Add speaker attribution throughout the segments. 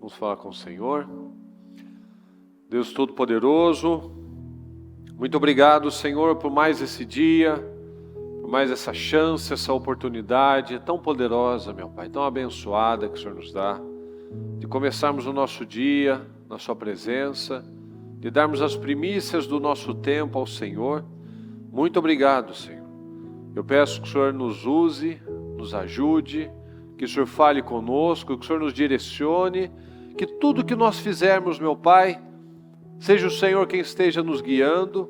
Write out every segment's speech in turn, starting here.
Speaker 1: Vamos falar com o Senhor. Deus Todo-Poderoso, muito obrigado, Senhor, por mais esse dia, por mais essa chance, essa oportunidade tão poderosa, meu Pai, tão abençoada que o Senhor nos dá, de começarmos o nosso dia na Sua presença, de darmos as primícias do nosso tempo ao Senhor. Muito obrigado, Senhor. Eu peço que o Senhor nos use, nos ajude, que o Senhor fale conosco, que o Senhor nos direcione, que tudo que nós fizermos, meu Pai, seja o Senhor quem esteja nos guiando,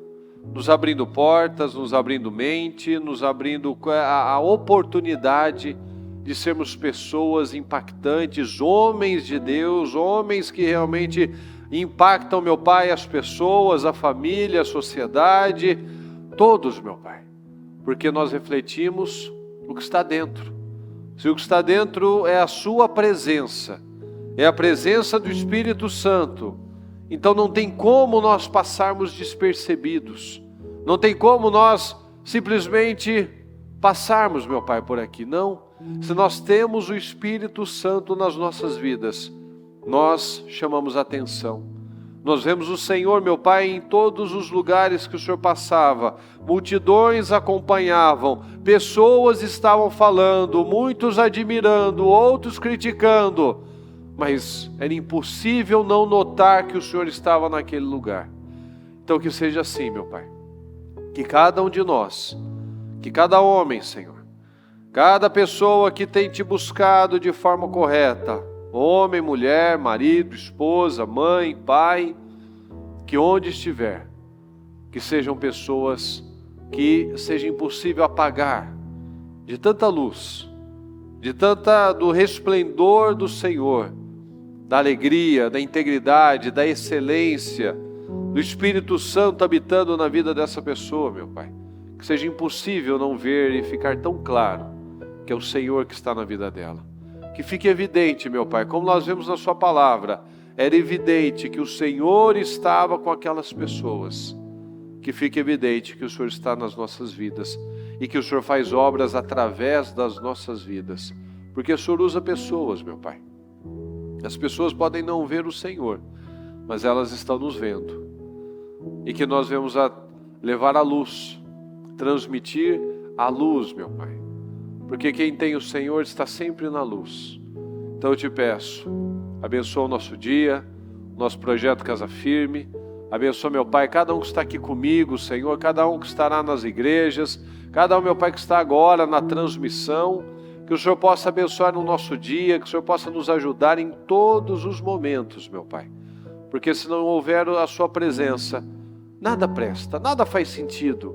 Speaker 1: nos abrindo portas, nos abrindo mente, nos abrindo a oportunidade de sermos pessoas impactantes, homens de Deus, homens que realmente impactam, meu Pai, as pessoas, a família, a sociedade, todos, meu Pai, porque nós refletimos o que está dentro. Se o que está dentro é a Sua presença, é a presença do Espírito Santo, então não tem como nós passarmos despercebidos, não tem como nós simplesmente passarmos, meu Pai, por aqui. Não, se nós temos o Espírito Santo nas nossas vidas, nós chamamos atenção. Nós vemos o Senhor, meu Pai, em todos os lugares que o Senhor passava. Multidões acompanhavam, pessoas estavam falando, muitos admirando, outros criticando. Mas era impossível não notar que o Senhor estava naquele lugar. Então que seja assim, meu Pai. Que cada um de nós, que cada homem, Senhor, cada pessoa que tem Te buscado de forma correta, homem, mulher, marido, esposa, mãe, pai, que onde estiver, que sejam pessoas que seja impossível apagar de tanta luz, do resplendor do Senhor, da alegria, da integridade, da excelência, do Espírito Santo habitando na vida dessa pessoa, meu Pai. Que seja impossível não ver e ficar tão claro que é o Senhor que está na vida dela. Que fique evidente, meu Pai, como nós vemos na Sua palavra, era evidente que o Senhor estava com aquelas pessoas. Que fique evidente que o Senhor está nas nossas vidas e que o Senhor faz obras através das nossas vidas. Porque o Senhor usa pessoas, meu Pai. As pessoas podem não ver o Senhor, mas elas estão nos vendo. E que nós vamos levar a luz, transmitir a luz, meu Pai. Porque quem tem o Senhor está sempre na luz. Então eu Te peço, abençoa o nosso dia, nosso projeto Casa Firme. Abençoa, meu Pai, cada um que está aqui comigo, Senhor, cada um que estará nas igrejas, cada um, meu Pai, que está agora na transmissão. Que o Senhor possa abençoar no nosso dia, que o Senhor possa nos ajudar em todos os momentos, meu Pai. Porque se não houver a Sua presença, nada presta, nada faz sentido.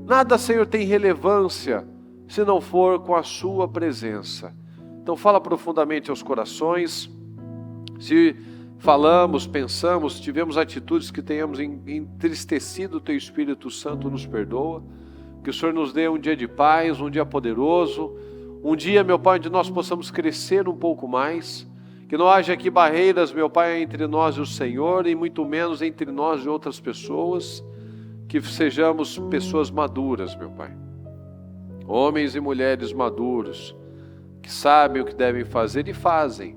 Speaker 1: Nada, Senhor, tem relevância se não for com a Sua presença. Então fala profundamente aos corações. Se falamos, pensamos, tivemos atitudes que tenhamos entristecido o Teu Espírito Santo, nos perdoa. Que o Senhor nos dê um dia de paz, um dia poderoso, um dia, meu Pai, onde nós possamos crescer um pouco mais. Que não haja aqui barreiras, meu Pai, entre nós e o Senhor, e muito menos entre nós e outras pessoas. Que sejamos pessoas maduras, meu Pai. Homens e mulheres maduros, que sabem o que devem fazer e fazem.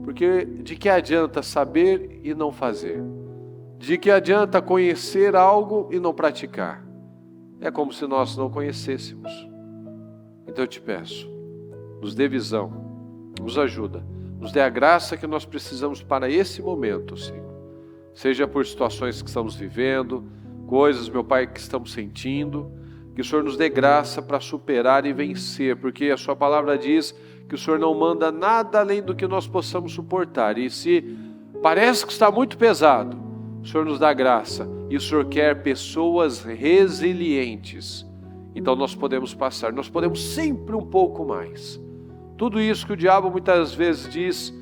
Speaker 1: Porque de que adianta saber e não fazer? De que adianta conhecer algo e não praticar? É como se nós não conhecêssemos. Então eu Te peço, nos dê visão, nos ajuda, nos dê a graça que nós precisamos para esse momento, Senhor. Seja por situações que estamos vivendo, coisas, meu Pai, que estamos sentindo, que o Senhor nos dê graça para superar e vencer, porque a Sua palavra diz que o Senhor não manda nada além do que nós possamos suportar. E se parece que está muito pesado, o Senhor nos dá graça e o Senhor quer pessoas resilientes. Então nós podemos passar, nós podemos sempre um pouco mais. Tudo isso que o diabo muitas vezes diz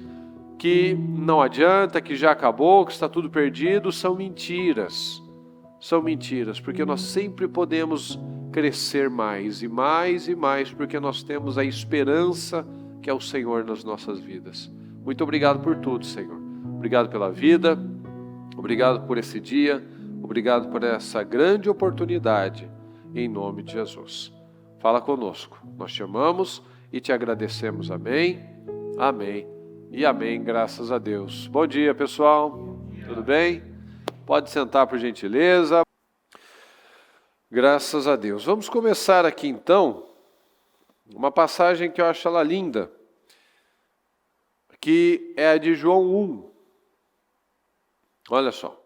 Speaker 1: que não adianta, que já acabou, que está tudo perdido, são mentiras. São mentiras, porque nós sempre podemos crescer mais e mais e mais, porque nós temos a esperança que é o Senhor nas nossas vidas. Muito obrigado por tudo, Senhor. Obrigado pela vida, obrigado por esse dia, obrigado por essa grande oportunidade, em nome de Jesus. Fala conosco, nós Te amamos e Te agradecemos. Amém, amém E amém, graças a Deus. Bom dia, pessoal. Tudo bem? Pode sentar, por gentileza. Graças a Deus. Vamos começar aqui, então, uma passagem que eu acho ela linda, que é a de João 1. Olha só.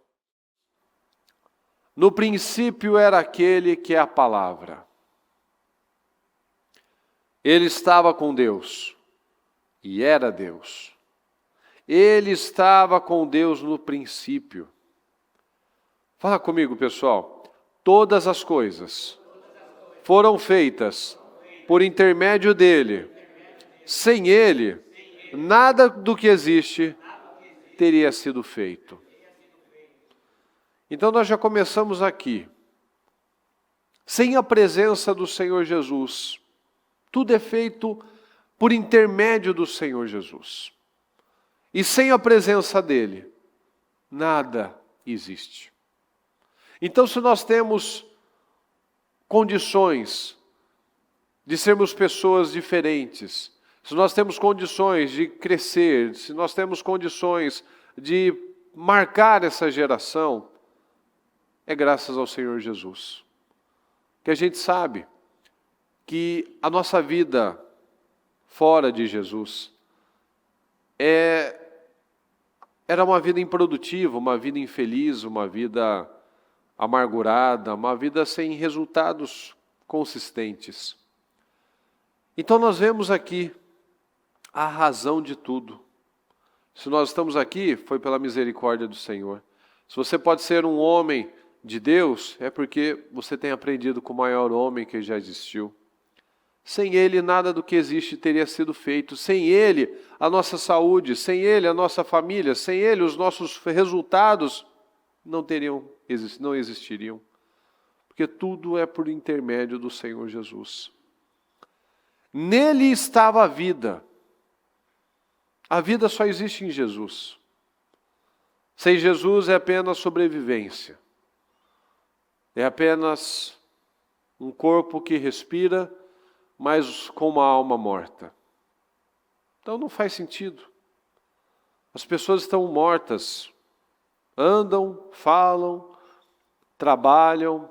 Speaker 1: No princípio era aquele que é a palavra. Ele estava com Deus e era Deus. Ele estava com Deus no princípio. Fala comigo, pessoal. Todas as coisas foram feitas por intermédio dele. Sem ele, nada do que existe teria sido feito. Então nós já começamos aqui. Sem a presença do Senhor Jesus, tudo é feito por intermédio do Senhor Jesus. E sem a presença dele, nada existe. Então, se nós temos condições de sermos pessoas diferentes, se nós temos condições de crescer, se nós temos condições de marcar essa geração, é graças ao Senhor Jesus. Que a gente sabe que a nossa vida fora de Jesus era uma vida improdutiva, uma vida infeliz, uma vida amargurada, uma vida sem resultados consistentes. Então nós vemos aqui a razão de tudo. Se nós estamos aqui, foi pela misericórdia do Senhor. Se você pode ser um homem de Deus, é porque você tem aprendido com o maior homem que já existiu. Sem Ele, nada do que existe teria sido feito. Sem Ele, a nossa saúde, sem Ele, a nossa família, sem Ele, os nossos resultados não existiriam. Porque tudo é por intermédio do Senhor Jesus. Nele estava a vida. A vida só existe em Jesus. Sem Jesus é apenas sobrevivência. É apenas um corpo que respira, mas com uma alma morta. Então não faz sentido. As pessoas estão mortas. Andam, falam, trabalham,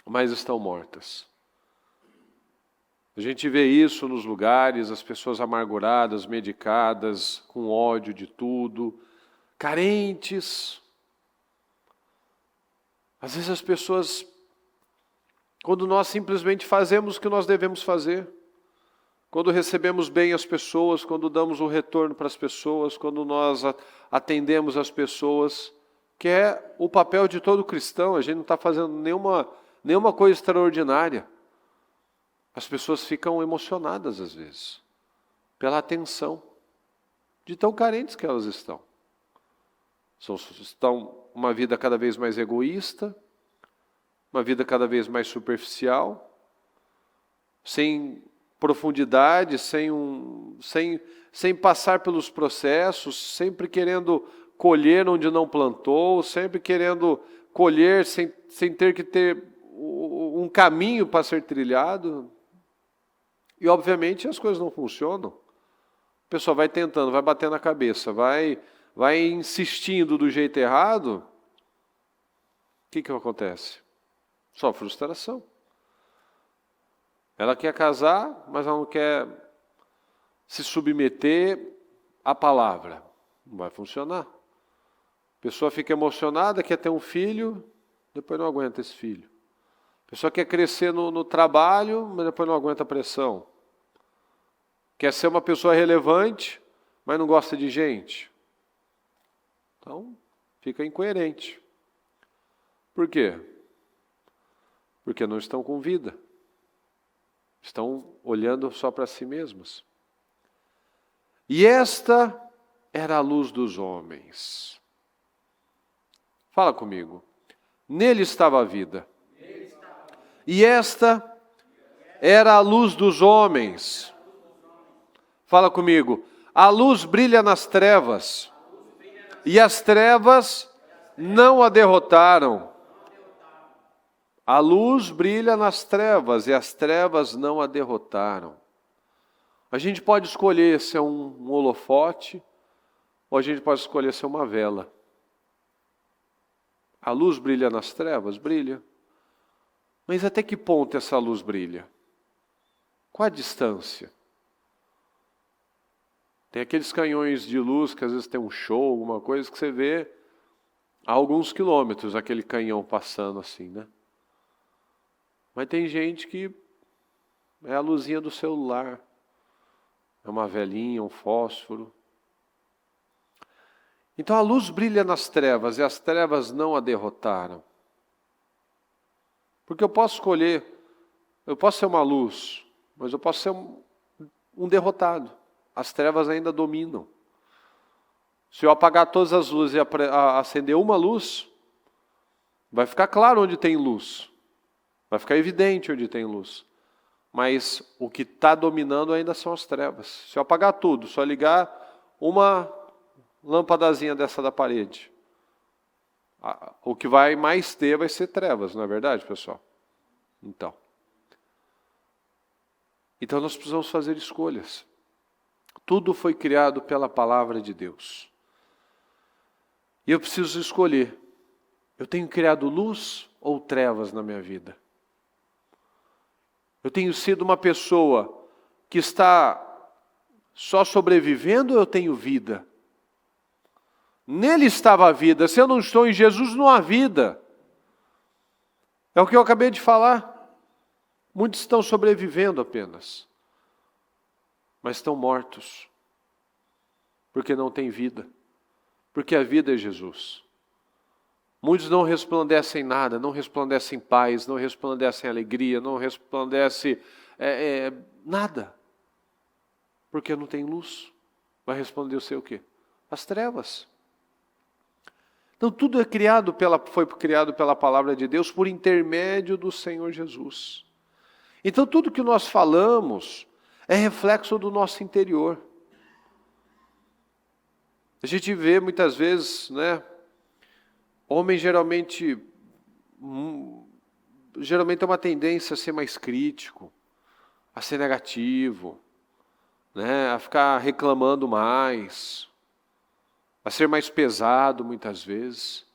Speaker 1: mas estão mortas. A gente vê isso nos lugares, as pessoas amarguradas, medicadas, com ódio de tudo, carentes. Às vezes as pessoas, quando nós simplesmente fazemos o que nós devemos fazer, quando recebemos bem as pessoas, quando damos um retorno para as pessoas, quando nós atendemos as pessoas, que é o papel de todo cristão, a gente não está fazendo nenhuma coisa extraordinária. As pessoas ficam emocionadas às vezes, pela atenção, de tão carentes que elas estão. Estão uma vida cada vez mais egoísta, uma vida cada vez mais superficial, sem profundidade, sem passar pelos processos, sempre querendo colher onde não plantou, sempre querendo colher sem ter que ter um caminho para ser trilhado. E obviamente as coisas não funcionam. A pessoa vai tentando, vai batendo a cabeça, vai insistindo do jeito errado. O que acontece? Só frustração. Ela quer casar, mas ela não quer se submeter à palavra. Não vai funcionar. A pessoa fica emocionada, quer ter um filho, depois não aguenta esse filho. A pessoa quer crescer no trabalho, mas depois não aguenta a pressão. Quer ser uma pessoa relevante, mas não gosta de gente. Então, fica incoerente. Por quê? Porque não estão com vida. Estão olhando só para si mesmos. E esta era a luz dos homens. Fala comigo. Nele estava a vida. E esta era a luz dos homens. Fala comigo. A luz brilha nas trevas. E as trevas não a derrotaram. A luz brilha nas trevas e as trevas não a derrotaram. A gente pode escolher ser um holofote, ou a gente pode escolher ser uma vela. A luz brilha nas trevas? Brilha. Mas até que ponto essa luz brilha? Qual a distância? Tem aqueles canhões de luz que às vezes tem um show, alguma coisa, que você vê a alguns quilômetros aquele canhão passando assim, né? Mas tem gente que é a luzinha do celular, é uma velinha, um fósforo. Então a luz brilha nas trevas e as trevas não a derrotaram. Porque eu posso escolher, eu posso ser uma luz, mas eu posso ser um derrotado. As trevas ainda dominam. Se eu apagar todas as luzes e acender uma luz, vai ficar claro onde tem luz. Vai ficar evidente onde tem luz. Mas o que está dominando ainda são as trevas. Se eu apagar tudo, só ligar uma lâmpadazinha dessa da parede, o que vai mais ter vai ser trevas, não é verdade, pessoal? Então nós precisamos fazer escolhas. Tudo foi criado pela palavra de Deus. E eu preciso escolher. Eu tenho criado luz ou trevas na minha vida? Eu tenho sido uma pessoa que está só sobrevivendo ou eu tenho vida? Nele estava a vida. Se eu não estou em Jesus, não há vida. É o que eu acabei de falar. Muitos estão sobrevivendo apenas, mas estão mortos, porque não têm vida, porque a vida é Jesus. Muitos não resplandecem nada, não resplandecem paz, não resplandecem alegria, não resplandecem nada, porque não tem luz. Vai resplandecer o quê? As trevas. Então tudo foi criado pela palavra de Deus por intermédio do Senhor Jesus. Então tudo que nós falamos é reflexo do nosso interior. A gente vê muitas vezes, né? Homem geralmente tem uma tendência a ser mais crítico, a ser negativo, né? A ficar reclamando mais, a ser mais pesado muitas vezes.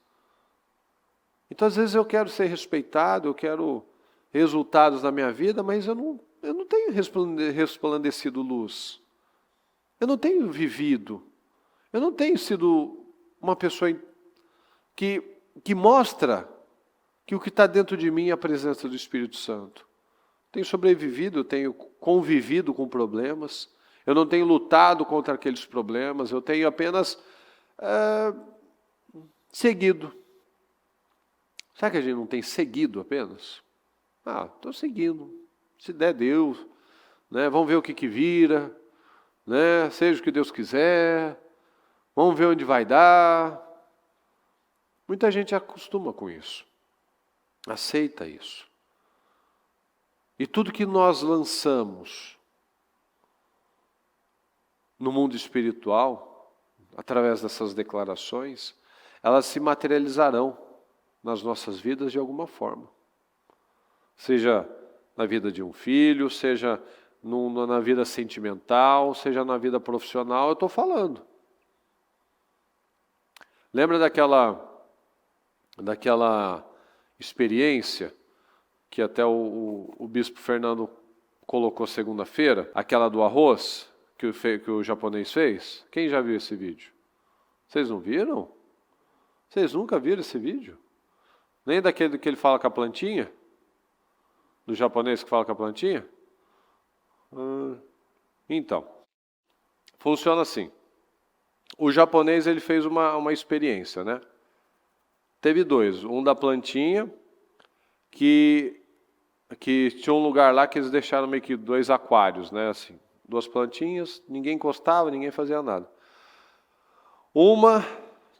Speaker 1: Então às vezes eu quero ser respeitado, eu quero resultados na minha vida, mas eu não tenho resplandecido luz. Eu não tenho vivido. Eu não tenho sido uma pessoa que mostra que o que está dentro de mim é a presença do Espírito Santo. Tenho sobrevivido, eu tenho convivido com problemas, eu não tenho lutado contra aqueles problemas, eu tenho apenas seguido. Será que a gente não tem seguido apenas? Estou seguindo. Se der, Deus. Né? Vamos ver o que vira. Né? Seja o que Deus quiser. Vamos ver onde vai dar. Muita gente acostuma com isso. Aceita isso. E tudo que nós lançamos no mundo espiritual, através dessas declarações, elas se materializarão nas nossas vidas de alguma forma. Seja na vida de um filho, seja na vida sentimental, seja na vida profissional, eu estou falando. Lembra daquela experiência que até o bispo Fernando colocou segunda-feira, aquela do arroz que o japonês fez? Quem já viu esse vídeo? Vocês não viram? Vocês nunca viram esse vídeo? Nem daquele que ele fala com a plantinha? Do japonês que fala com a plantinha? Então, funciona assim. O japonês ele fez uma experiência, né? Teve dois. Um da plantinha, que tinha um lugar lá que eles deixaram meio que 2 aquários, né? Assim, 2 plantinhas, ninguém encostava, ninguém fazia nada. Uma,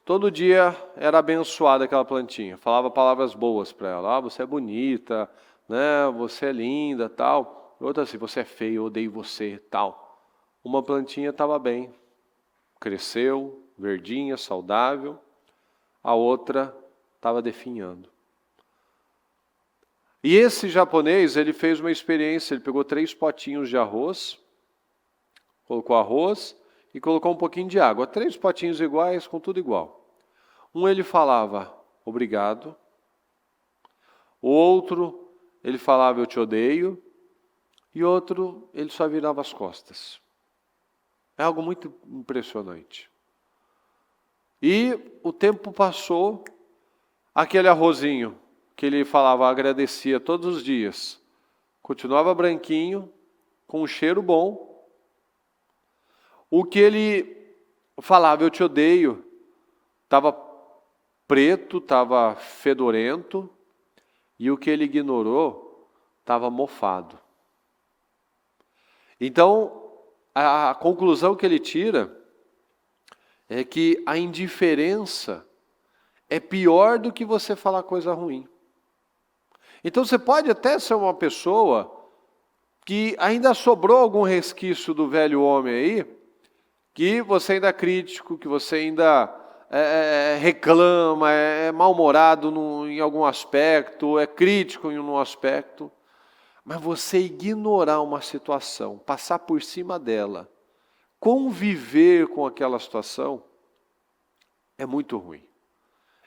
Speaker 1: todo dia era abençoada aquela plantinha, falava palavras boas para ela. Você é bonita, né? Você é linda, tal. Outra assim, você é feio, eu odeio você, tal. Uma plantinha estava bem, cresceu, verdinha, saudável. A outra estava definhando. E esse japonês, ele fez uma experiência, ele pegou 3 potinhos de arroz colocou arroz e colocou um pouquinho de água. 3 potinhos iguais, com tudo igual. Um ele falava, obrigado. O outro, ele falava, eu te odeio. E outro, ele só virava as costas. É algo muito impressionante. E o tempo passou, aquele arrozinho que ele falava, agradecia todos os dias, continuava branquinho, com um cheiro bom. O que ele falava, eu te odeio, estava preto, estava fedorento, e o que ele ignorou estava mofado. Então, a conclusão que ele tira é que a indiferença é pior do que você falar coisa ruim. Então você pode até ser uma pessoa que ainda sobrou algum resquício do velho homem aí, que você ainda é crítico, que você ainda reclama, é mal-humorado em algum aspecto, é crítico em um aspecto, mas você ignorar uma situação, passar por cima dela, conviver com aquela situação, é muito ruim.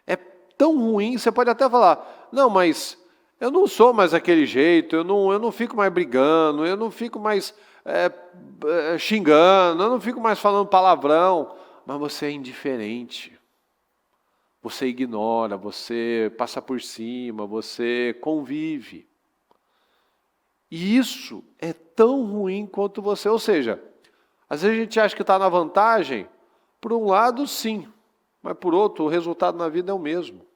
Speaker 1: É tão ruim, você pode até falar, não, mas eu não sou mais daquele jeito, eu não fico mais brigando, eu não fico mais xingando, eu não fico mais falando palavrão, mas você é indiferente. Você ignora, você passa por cima, você convive. E isso é tão ruim quanto você. Ou seja, às vezes a gente acha que está na vantagem, por um lado sim, mas por outro o resultado na vida é o mesmo.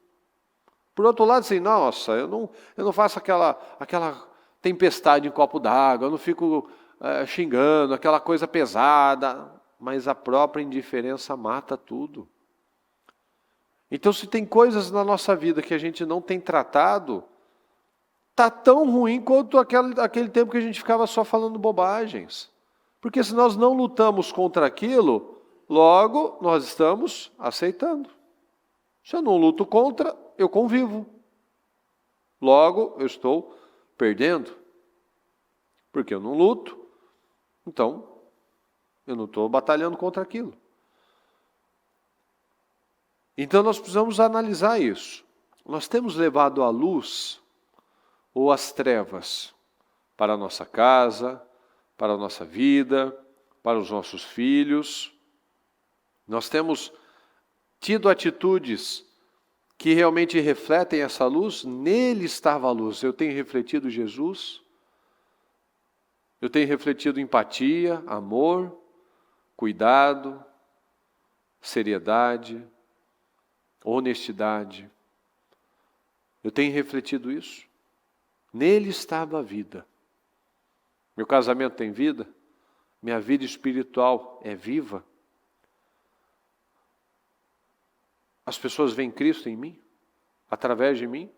Speaker 1: Por outro lado, assim, nossa, eu não faço aquela tempestade em copo d'água, eu não fico xingando, aquela coisa pesada, mas a própria indiferença mata tudo. Então, se tem coisas na nossa vida que a gente não tem tratado, está tão ruim quanto aquele tempo que a gente ficava só falando bobagens. Porque se nós não lutamos contra aquilo, logo nós estamos aceitando. Se eu não luto contra, eu convivo. Logo, eu estou perdendo. Porque eu não luto, então eu não estou batalhando contra aquilo. Então nós precisamos analisar isso. Nós temos levado a luz ou as trevas para a nossa casa, para a nossa vida, para os nossos filhos. Nós temos tido atitudes que realmente refletem essa luz. Nele estava a luz. Eu tenho refletido Jesus, eu tenho refletido empatia, amor, cuidado, seriedade, honestidade. Eu tenho refletido isso. Nele estava a vida. Meu casamento tem vida? Minha vida espiritual é viva? As pessoas veem Cristo em mim? Através de mim?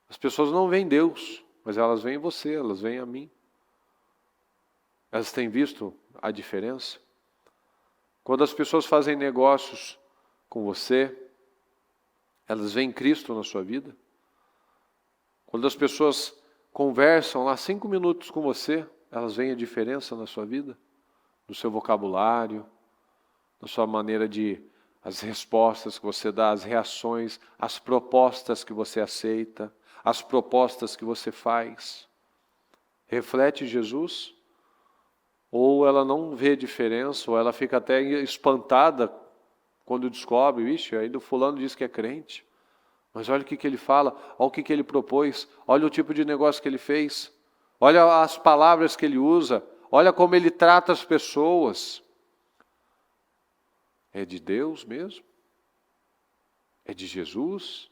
Speaker 1: As pessoas não veem Deus, mas elas veem você, elas veem a mim. Elas têm visto a diferença? Quando as pessoas fazem negócios com você, elas veem Cristo na sua vida? Quando as pessoas conversam lá 5 minutos com você, elas veem a diferença na sua vida? No seu vocabulário, na sua maneira de... as respostas que você dá, as reações, as propostas que você aceita, as propostas que você faz. Reflete Jesus? Ou ela não vê diferença, ou ela fica até espantada quando descobre, vixe, aí o fulano diz que é crente. Mas olha o que ele fala, olha o que ele propôs, olha o tipo de negócio que ele fez, olha as palavras que ele usa, olha como ele trata as pessoas. É de Deus mesmo? É de Jesus?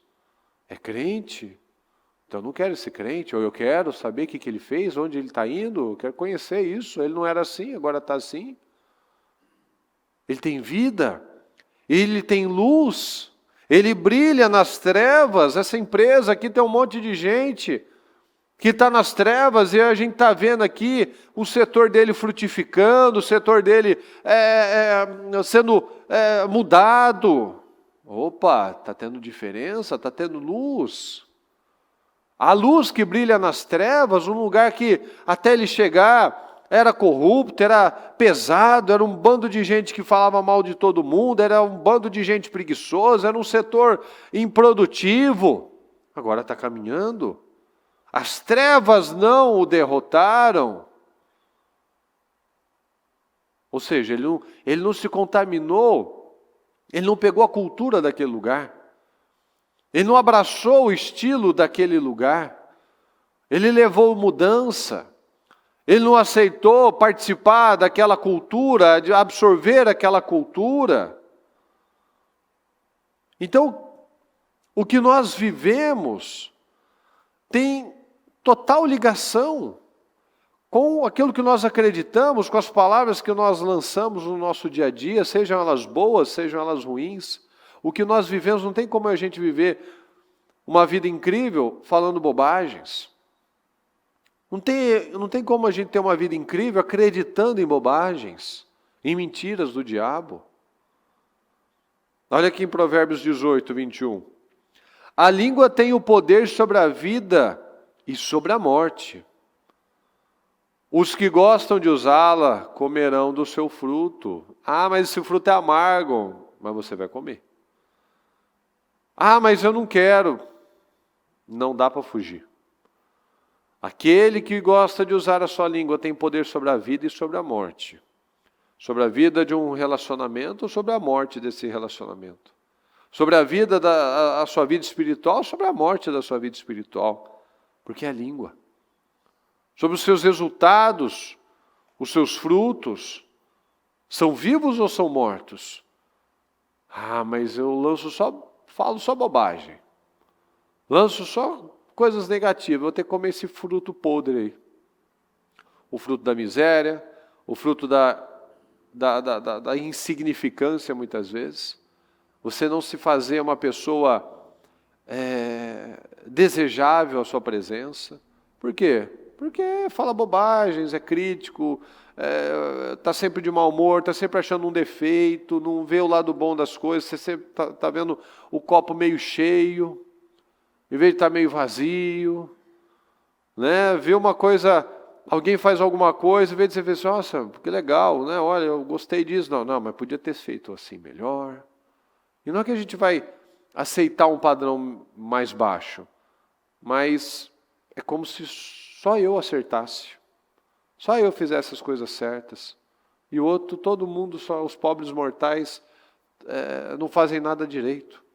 Speaker 1: É crente? Então eu não quero ser crente, ou eu quero saber o que ele fez, onde ele está indo, eu quero conhecer isso. Ele não era assim, agora está assim. Ele tem vida, ele tem luz, ele brilha nas trevas. Essa empresa aqui tem um monte de gente que está nas trevas e a gente está vendo aqui o setor dele frutificando, o setor dele sendo mudado. Opa, está tendo diferença, está tendo luz. A luz que brilha nas trevas, um lugar que até ele chegar era corrupto, era pesado, era um bando de gente que falava mal de todo mundo, era um bando de gente preguiçosa, era um setor improdutivo. Agora está caminhando. As trevas não o derrotaram. Ou seja, ele não se contaminou, ele não pegou a cultura daquele lugar, ele não abraçou o estilo daquele lugar, ele levou mudança. Ele não aceitou participar daquela cultura, de absorver aquela cultura. Então, o que nós vivemos tem total ligação com aquilo que nós acreditamos, com as palavras que nós lançamos no nosso dia a dia, sejam elas boas, sejam elas ruins. O que nós vivemos, não tem como a gente viver uma vida incrível falando bobagens. Não tem como a gente ter uma vida incrível acreditando em bobagens, em mentiras do diabo. Olha aqui em Provérbios 18, 21. A língua tem o poder sobre a vida e sobre a morte. Os que gostam de usá-la comerão do seu fruto. Ah, mas esse fruto é amargo. Mas você vai comer. Ah, mas eu não quero. Não dá para fugir. Aquele que gosta de usar a sua língua tem poder sobre a vida e sobre a morte. Sobre a vida de um relacionamento ou sobre a morte desse relacionamento. Sobre a vida a sua vida espiritual, sobre a morte da sua vida espiritual. Porque é a língua. Sobre os seus resultados, os seus frutos, são vivos ou são mortos? Ah, mas eu falo só bobagem. Lanço só coisas negativas, vou ter que comer esse fruto podre aí. O fruto da miséria, o fruto da insignificância muitas vezes. Você não se fazer uma pessoa desejável à sua presença. Por quê? Porque fala bobagens, é crítico, está sempre de mau humor, está sempre achando um defeito, não vê o lado bom das coisas, você sempre está vendo o copo meio cheio. Em vez de estar meio vazio, né? Vê uma coisa, alguém faz alguma coisa, em vez de você ver assim, nossa, que legal, né? Olha, eu gostei disso. Não, mas podia ter feito assim melhor. E não é que a gente vai aceitar um padrão mais baixo, mas é como se só eu acertasse, só eu fizesse as coisas certas. E o outro, todo mundo, só os pobres mortais, não fazem nada direito.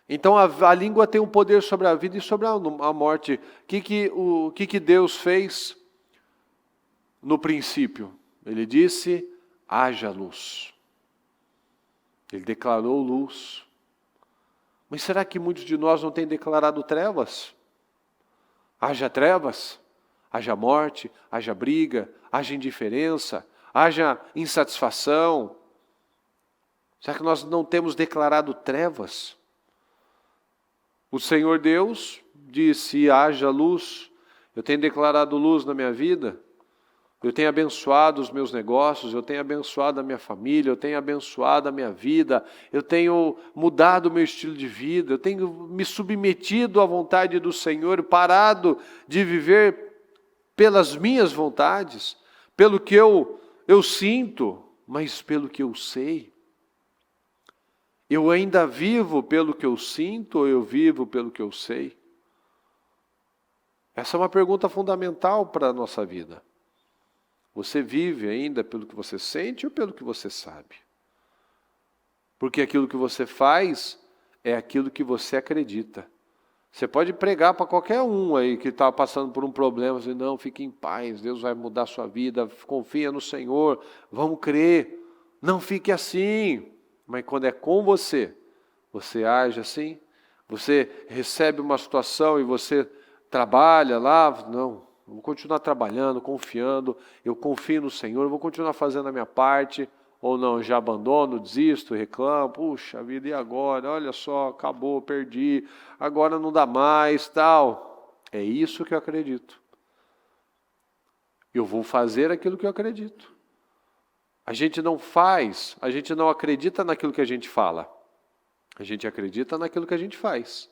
Speaker 1: Então a língua tem um poder sobre a vida e sobre a morte. O que Deus fez no princípio? Ele disse, haja luz. Ele declarou luz. Mas será que muitos de nós não têm declarado trevas? Haja trevas, haja morte, haja briga, haja indiferença, haja insatisfação. Será que nós não temos declarado trevas? O Senhor Deus disse, haja luz. Eu tenho declarado luz na minha vida. Eu tenho abençoado os meus negócios, eu tenho abençoado a minha família, eu tenho abençoado a minha vida, eu tenho mudado o meu estilo de vida, eu tenho me submetido à vontade do Senhor, parado de viver pelas minhas vontades, pelo que eu sinto, mas pelo que eu sei. Eu ainda vivo pelo que eu sinto ou eu vivo pelo que eu sei? Essa é uma pergunta fundamental para a nossa vida. Você vive ainda pelo que você sente ou pelo que você sabe? Porque aquilo que você faz é aquilo que você acredita. Você pode pregar para qualquer um aí que está passando por um problema, assim, não, fique em paz, Deus vai mudar a sua vida, confia no Senhor, vamos crer, não fique assim. Mas quando é com você, você age assim, você recebe uma situação e você trabalha lá, não, eu vou continuar trabalhando, confiando, eu confio no Senhor, eu vou continuar fazendo a minha parte, ou não, já abandono, desisto, reclamo, puxa vida, e agora? Olha só, acabou, perdi, agora não dá mais, tal. É isso que eu acredito. Eu vou fazer aquilo que eu acredito. A gente não acredita naquilo que a gente fala. A gente acredita naquilo que a gente faz.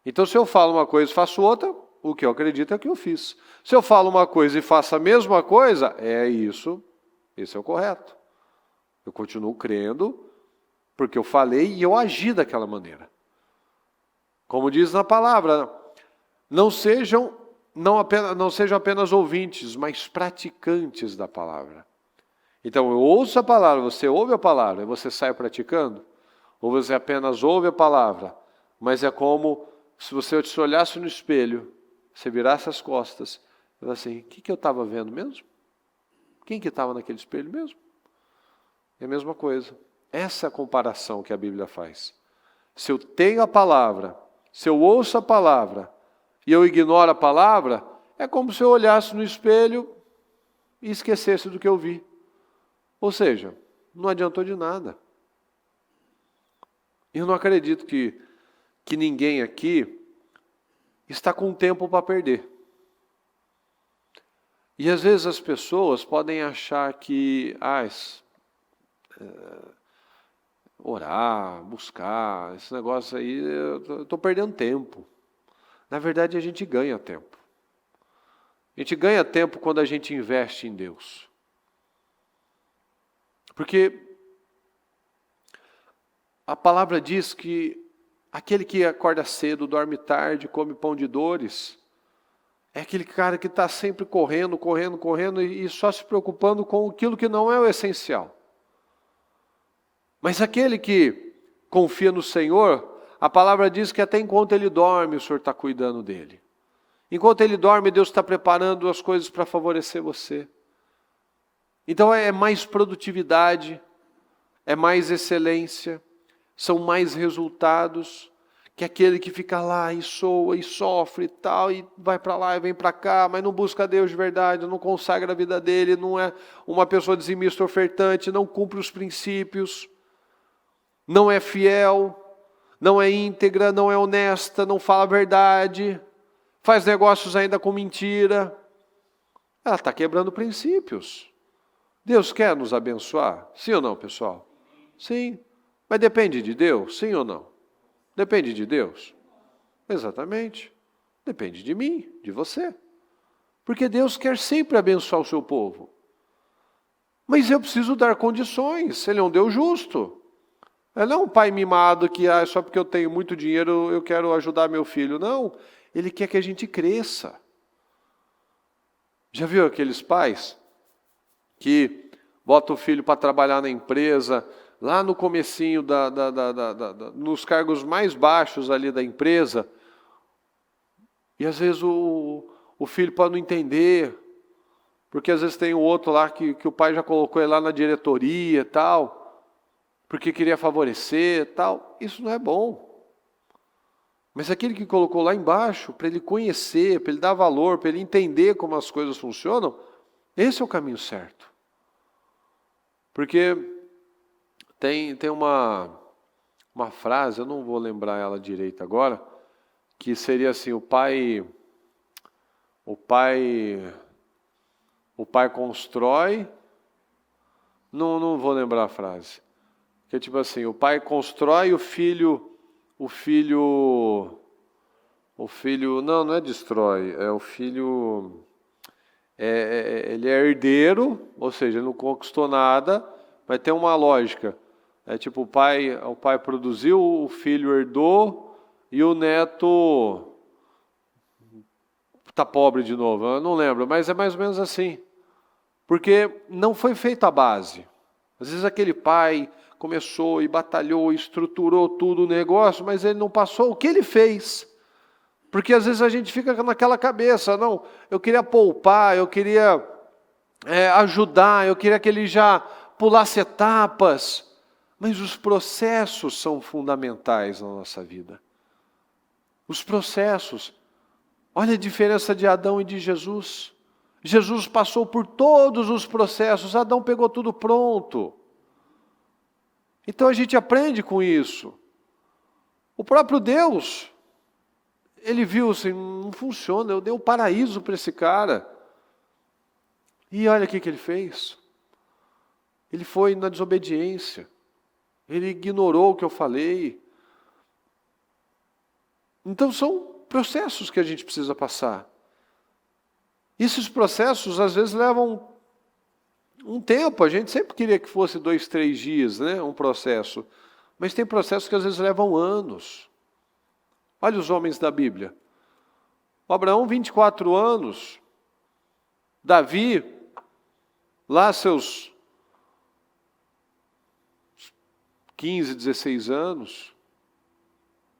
Speaker 1: Então, se eu falo uma coisa e faço outra, o que eu acredito é o que eu fiz. Se eu falo uma coisa e faço a mesma coisa, é isso, esse é o correto. Eu continuo crendo, porque eu falei e eu agi daquela maneira. Como diz na palavra, não sejam apenas ouvintes, mas praticantes da palavra. Então eu ouço a palavra, você ouve a palavra e você sai praticando? Ou você apenas ouve a palavra, mas é como se você se olhasse no espelho, você virasse as costas e falasse assim, o que eu estava vendo mesmo? Quem que estava naquele espelho mesmo? É a mesma coisa. Essa é a comparação que a Bíblia faz. Se eu tenho a palavra, se eu ouço a palavra e eu ignoro a palavra, é como se eu olhasse no espelho e esquecesse do que eu vi. Ou seja, não adiantou de nada. Eu não acredito que ninguém aqui está com tempo para perder. E às vezes as pessoas podem achar que orar, buscar, esse negócio aí, eu estou perdendo tempo. Na verdade, a gente ganha tempo. A gente ganha tempo quando a gente investe em Deus. Porque a palavra diz que aquele que acorda cedo, dorme tarde, come pão de dores, é aquele cara que está sempre correndo e só se preocupando com aquilo que não é o essencial. Mas aquele que confia no Senhor, a palavra diz que até enquanto ele dorme, o Senhor está cuidando dele. Enquanto ele dorme, Deus está preparando as coisas para favorecer você. Então é mais produtividade, é mais excelência, são mais resultados que aquele que fica lá e soa e sofre e tal, e vai para lá e vem para cá, mas não busca Deus de verdade, não consagra a vida dele, não é uma pessoa dizimista ofertante, não cumpre os princípios, não é fiel, não é íntegra, não é honesta, não fala a verdade, faz negócios ainda com mentira. Ela está quebrando princípios. Deus quer nos abençoar? Sim ou não, pessoal? Sim. Mas depende de Deus? Sim ou não? Depende de Deus? Exatamente. Depende de mim, de você. Porque Deus quer sempre abençoar o seu povo. Mas eu preciso dar condições. Ele é um Deus justo. Ele não é um pai mimado que só porque eu tenho muito dinheiro eu quero ajudar meu filho. Não. Ele quer que a gente cresça. Já viu aqueles pais que botam o filho para trabalhar na empresa, lá no comecinho, nos cargos mais baixos ali da empresa, e às vezes o filho pode não entender, porque às vezes tem um outro lá que o pai já colocou ele lá na diretoria e tal, porque queria favorecer e tal. Isso não é bom. Mas aquele que colocou lá embaixo, para ele conhecer, para ele dar valor, para ele entender como as coisas funcionam, esse é o caminho certo. Porque tem uma frase, eu não vou lembrar ela direito agora, que seria assim, o pai constrói, não vou lembrar a frase, que é tipo assim, o pai constrói, o filho não é destrói, é o filho, ele é herdeiro, ou seja, ele não conquistou nada, mas tem uma lógica. É tipo, o pai produziu, o filho herdou e o neto está pobre de novo. Eu não lembro, mas é mais ou menos assim. Porque não foi feita a base. Às vezes aquele pai começou e batalhou, estruturou tudo o negócio, mas ele não passou o que ele fez. Porque às vezes a gente fica naquela cabeça, não, eu queria poupar, eu queria ajudar, eu queria que ele já pulasse etapas. Mas os processos são fundamentais na nossa vida. Os processos. Olha a diferença de Adão e de Jesus. Jesus passou por todos os processos, Adão pegou tudo pronto. Então a gente aprende com isso. O próprio Deus, ele viu assim, não funciona, eu dei um paraíso para esse cara. E olha o que ele fez. Ele foi na desobediência. Ele ignorou o que eu falei. Então são processos que a gente precisa passar. Esses processos, às vezes, levam um tempo. A gente sempre queria que fosse 2, 3 dias, né, um processo. Mas tem processos que, às vezes, levam anos. Olha os homens da Bíblia. O Abraão, 24 anos. Davi, lá seus 15, 16 anos.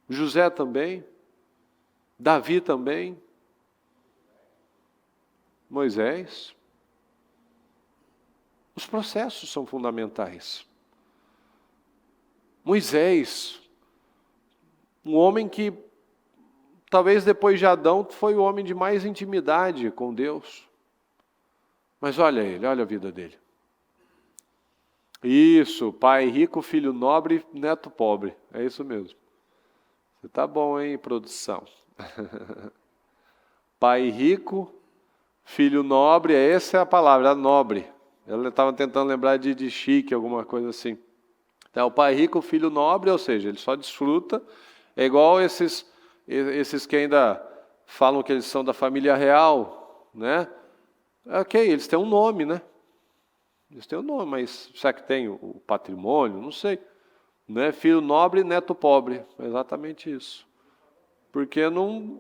Speaker 1: José também. Davi também. Moisés. Os processos são fundamentais. Moisés, um homem que, talvez depois de Adão, foi o homem de mais intimidade com Deus. Mas olha ele, olha a vida dele. Isso, pai rico, filho nobre, neto pobre. É isso mesmo. Você tá bom, hein, produção? Pai rico, filho nobre, essa é a palavra, nobre. Eu estava tentando lembrar de chique, alguma coisa assim. Então, o pai rico, filho nobre, ou seja, ele só desfruta. É igual esses que ainda falam que eles são da família real, né? Ok, eles têm um nome, né? Eles têm um nome, mas será que tem o patrimônio? Não sei. Né? Filho nobre, neto pobre. É exatamente isso. Porque não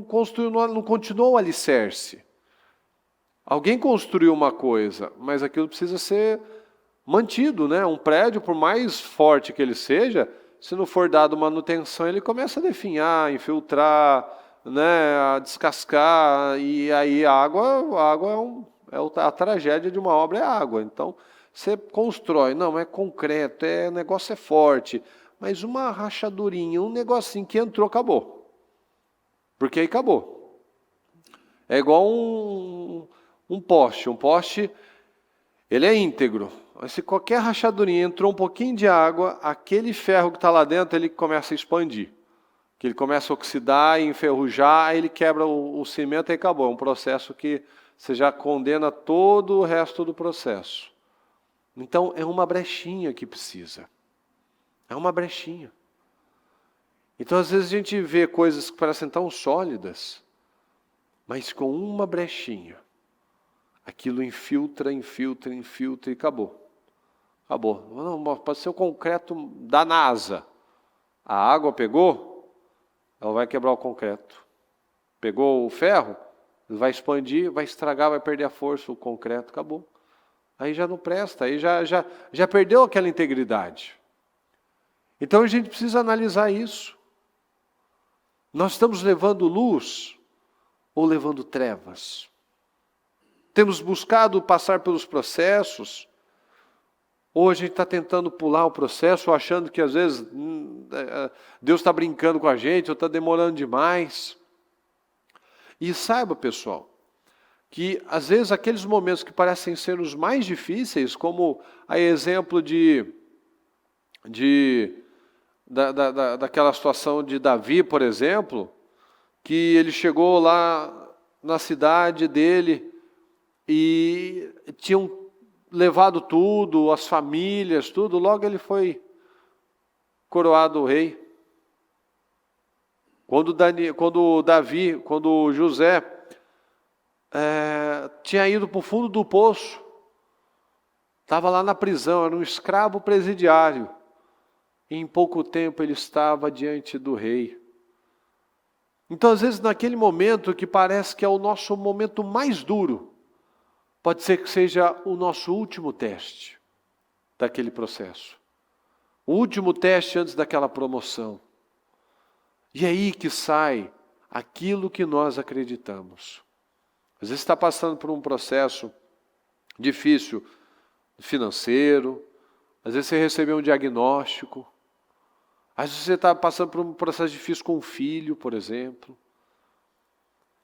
Speaker 1: construiu, não continuou o alicerce. Alguém construiu uma coisa, mas aquilo precisa ser mantido, né? Um prédio, por mais forte que ele seja, se não for dado manutenção, ele começa a definhar, infiltrar, né? A descascar, e aí a água a tragédia de uma obra é a água. Então, você constrói, não, é concreto, o negócio é forte, mas uma rachadurinha, um negocinho que entrou, acabou. Porque aí acabou. É igual um poste, ele é íntegro. Mas se qualquer rachadurinha entrou um pouquinho de água, aquele ferro que está lá dentro, ele começa a expandir. Que ele começa a oxidar e enferrujar, aí ele quebra o cimento e acabou. É um processo que você já condena todo o resto do processo. Então, é uma brechinha que precisa. É uma brechinha. Então, às vezes a gente vê coisas que parecem tão sólidas, mas com uma brechinha, aquilo infiltra e acabou. Acabou. Não, pode ser o concreto da NASA. A água pegou, ela vai quebrar o concreto. Pegou o ferro, ele vai expandir, vai estragar, vai perder a força, o concreto, acabou. Aí já não presta, aí já perdeu aquela integridade. Então a gente precisa analisar isso. Nós estamos levando luz ou levando trevas? Temos buscado passar pelos processos, ou a gente está tentando pular o processo, achando que às vezes Deus está brincando com a gente, ou está demorando demais. E saiba, pessoal, que às vezes aqueles momentos que parecem ser os mais difíceis, como a exemplo daquela situação de Davi, por exemplo, que ele chegou lá na cidade dele e tinham levado tudo, as famílias, tudo, logo ele foi coroado rei. Quando José tinha ido para o fundo do poço, estava lá na prisão, era um escravo presidiário, e em pouco tempo ele estava diante do rei. Então, às vezes, naquele momento que parece que é o nosso momento mais duro, pode ser que seja o nosso último teste daquele processo. O último teste antes daquela promoção. E é aí que sai aquilo que nós acreditamos. Às vezes está passando por um processo difícil financeiro, às vezes você recebeu um diagnóstico, às vezes você está passando por um processo difícil com um filho, por exemplo.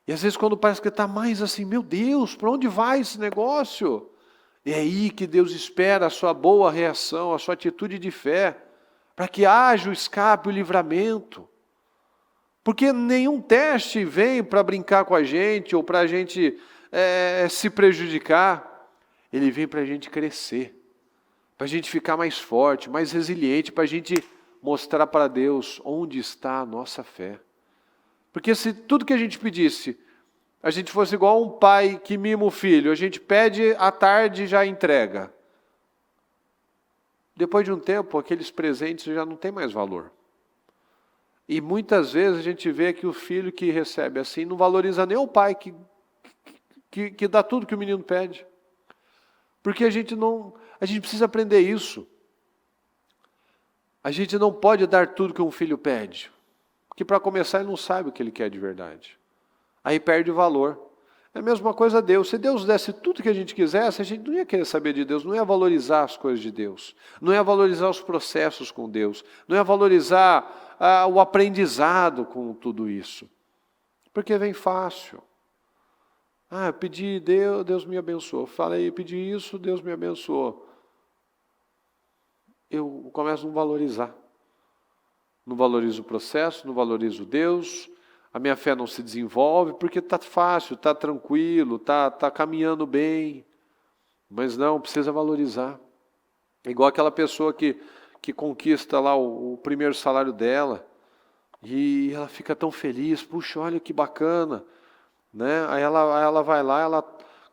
Speaker 1: E às vezes quando parece que está mais assim, meu Deus, para onde vai esse negócio? É aí que Deus espera a sua boa reação, a sua atitude de fé, para que haja o escape, o livramento. Porque nenhum teste vem para brincar com a gente ou para a gente se prejudicar. Ele vem para a gente crescer, para a gente ficar mais forte, mais resiliente, para a gente mostrar para Deus onde está a nossa fé. Porque se tudo que a gente pedisse, a gente fosse igual um pai que mima o filho, a gente pede à tarde e já entrega. Depois de um tempo, aqueles presentes já não têm mais valor. E muitas vezes a gente vê que o filho que recebe assim não valoriza nem o pai que dá tudo que o menino pede. Porque a gente precisa aprender isso. A gente não pode dar tudo que um filho pede. Porque para começar ele não sabe o que ele quer de verdade. Aí perde o valor. É a mesma coisa a Deus. Se Deus desse tudo que a gente quisesse, a gente não ia querer saber de Deus, não ia valorizar as coisas de Deus, não ia valorizar os processos com Deus, não ia valorizar o aprendizado com tudo isso. Porque vem fácil. Eu pedi, Deus me abençoou. Falei, pedi isso, Deus me abençoou. Eu começo a não valorizar. Não valorizo o processo, não valorizo Deus. A minha fé não se desenvolve porque está fácil, está tranquilo, está caminhando bem. Mas não, precisa valorizar. É igual aquela pessoa que conquista lá o primeiro salário dela e ela fica tão feliz. Puxa, olha que bacana. Né? Aí ela vai lá,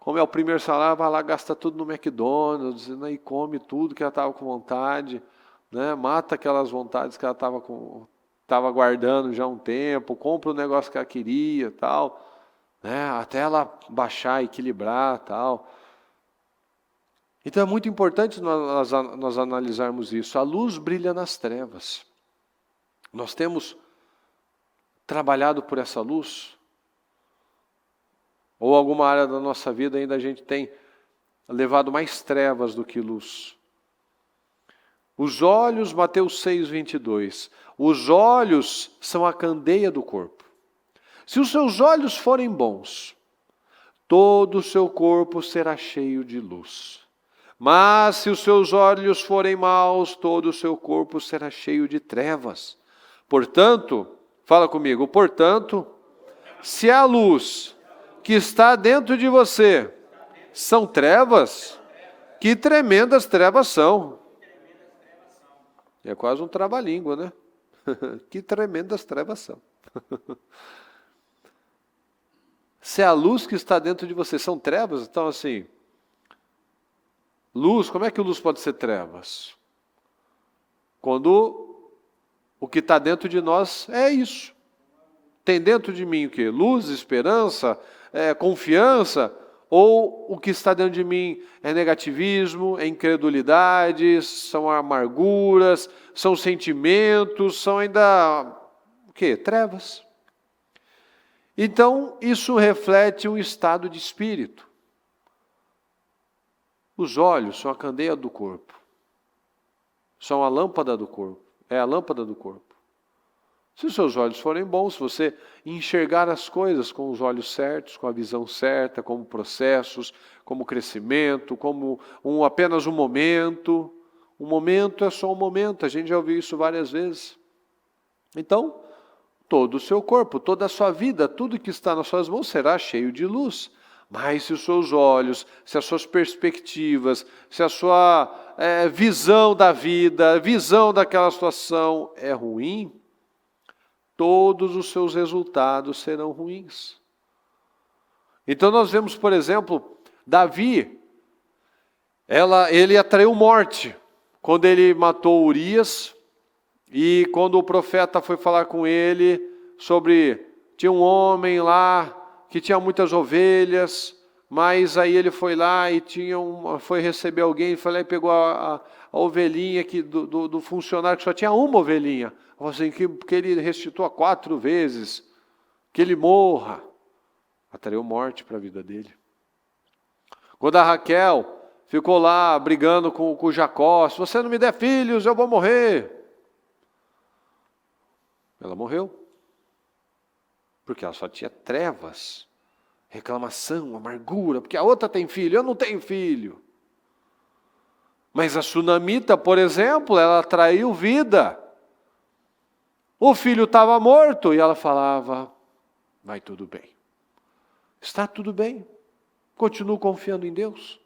Speaker 1: como é o primeiro salário, vai lá, gasta tudo no McDonald's, né? E come tudo que ela estava com vontade. Né? Mata aquelas vontades que ela estava guardando já há um tempo, compra o negócio que ela queria, tal, né? Até ela baixar, equilibrar, tal. Então é muito importante nós analisarmos isso. A luz brilha nas trevas. Nós temos trabalhado por essa luz? Ou alguma área da nossa vida ainda a gente tem levado mais trevas do que luz? Os olhos, Mateus 6:22. Os olhos são a candeia do corpo. Se os seus olhos forem bons, todo o seu corpo será cheio de luz. Mas se os seus olhos forem maus, todo o seu corpo será cheio de trevas. Portanto, fala comigo, portanto, se a luz que está dentro de você são trevas, que tremendas trevas são. É quase um trava-língua, né? Que tremendas trevas são. Se a luz que está dentro de você são trevas, então assim, luz, como é que luz pode ser trevas? Quando o que está dentro de nós é isso. Tem dentro de mim o quê? Luz, esperança, confiança, ou o que está dentro de mim é negativismo, é incredulidade, são amarguras, são sentimentos, são ainda o quê? Trevas. Então, isso reflete um estado de espírito. Os olhos são a candeia do corpo. São a lâmpada do corpo. É a lâmpada do corpo. Se os seus olhos forem bons, se você enxergar as coisas com os olhos certos, com a visão certa, como processos, como crescimento, como apenas um momento. Um momento é só um momento, a gente já ouviu isso várias vezes. Então, todo o seu corpo, toda a sua vida, tudo que está nas suas mãos será cheio de luz. Mas se os seus olhos, se as suas perspectivas, se a sua visão da vida, visão daquela situação é ruim, todos os seus resultados serão ruins. Então nós vemos, por exemplo, Davi, ele atraiu morte quando ele matou Urias, e quando o profeta foi falar com ele tinha um homem lá que tinha muitas ovelhas, mas aí ele foi lá e foi receber alguém, e foi lá e pegou a ovelhinha do funcionário, que só tinha uma ovelhinha. Assim, que ele restitua 4 vezes, que ele morra. Atraiu morte para a vida dele. Quando a Raquel ficou lá brigando com Jacó, se você não me der filhos, eu vou morrer. Ela morreu. Porque ela só tinha trevas, reclamação, amargura, porque a outra tem filho, eu não tenho filho. Mas a sunamita, por exemplo, ela atraiu vida. O filho estava morto e ela falava, vai tudo bem. Está tudo bem. Continuo confiando em Deus.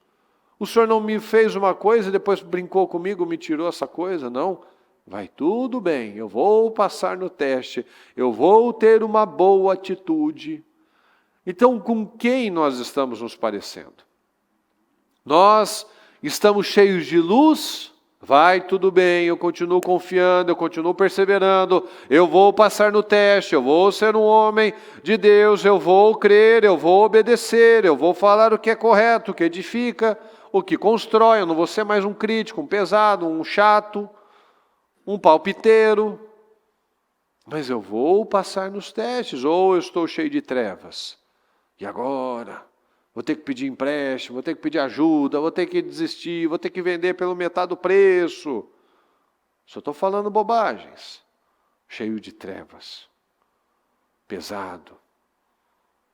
Speaker 1: O Senhor não me fez uma coisa e depois brincou comigo, me tirou essa coisa, não. vai tudo bem, eu vou passar no teste, eu vou ter uma boa atitude. Então, com quem nós estamos nos parecendo? Nós estamos cheios de luz, vai tudo bem, eu continuo confiando, eu continuo perseverando, eu vou passar no teste, eu vou ser um homem de Deus, eu vou crer, eu vou obedecer, eu vou falar o que é correto, o que edifica, o que constrói, eu não vou ser mais um crítico, um pesado, um chato, um palpiteiro, mas eu vou passar nos testes, ou eu estou cheio de trevas, e agora? Vou ter que pedir empréstimo, vou ter que pedir ajuda, vou ter que desistir, vou ter que vender pelo metade do preço. Só estou falando bobagens, cheio de trevas, pesado,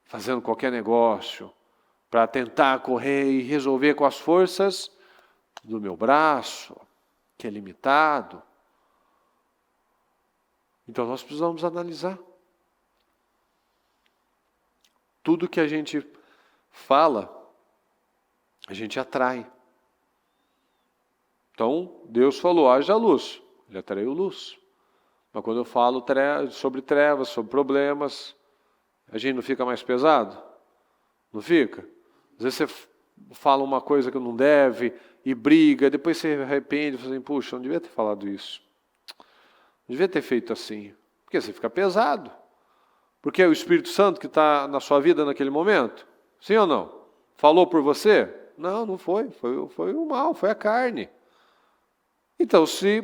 Speaker 1: fazendo qualquer negócio para tentar correr e resolver com as forças do meu braço, que é limitado. Então nós precisamos analisar. Tudo que a gente fala, a gente atrai. Então, Deus falou, haja luz. Ele atraiu luz. Mas quando eu falo sobre trevas, sobre problemas, a gente não fica mais pesado? Não fica? Às vezes você fala uma coisa que não deve e briga, depois você arrepende e fala assim, puxa, eu não devia ter falado isso. Não devia ter feito assim. Porque você fica pesado. Porque é o Espírito Santo que está na sua vida naquele momento? Sim ou não? Falou por você? Não, não foi. Foi o mal, foi a carne. Então, se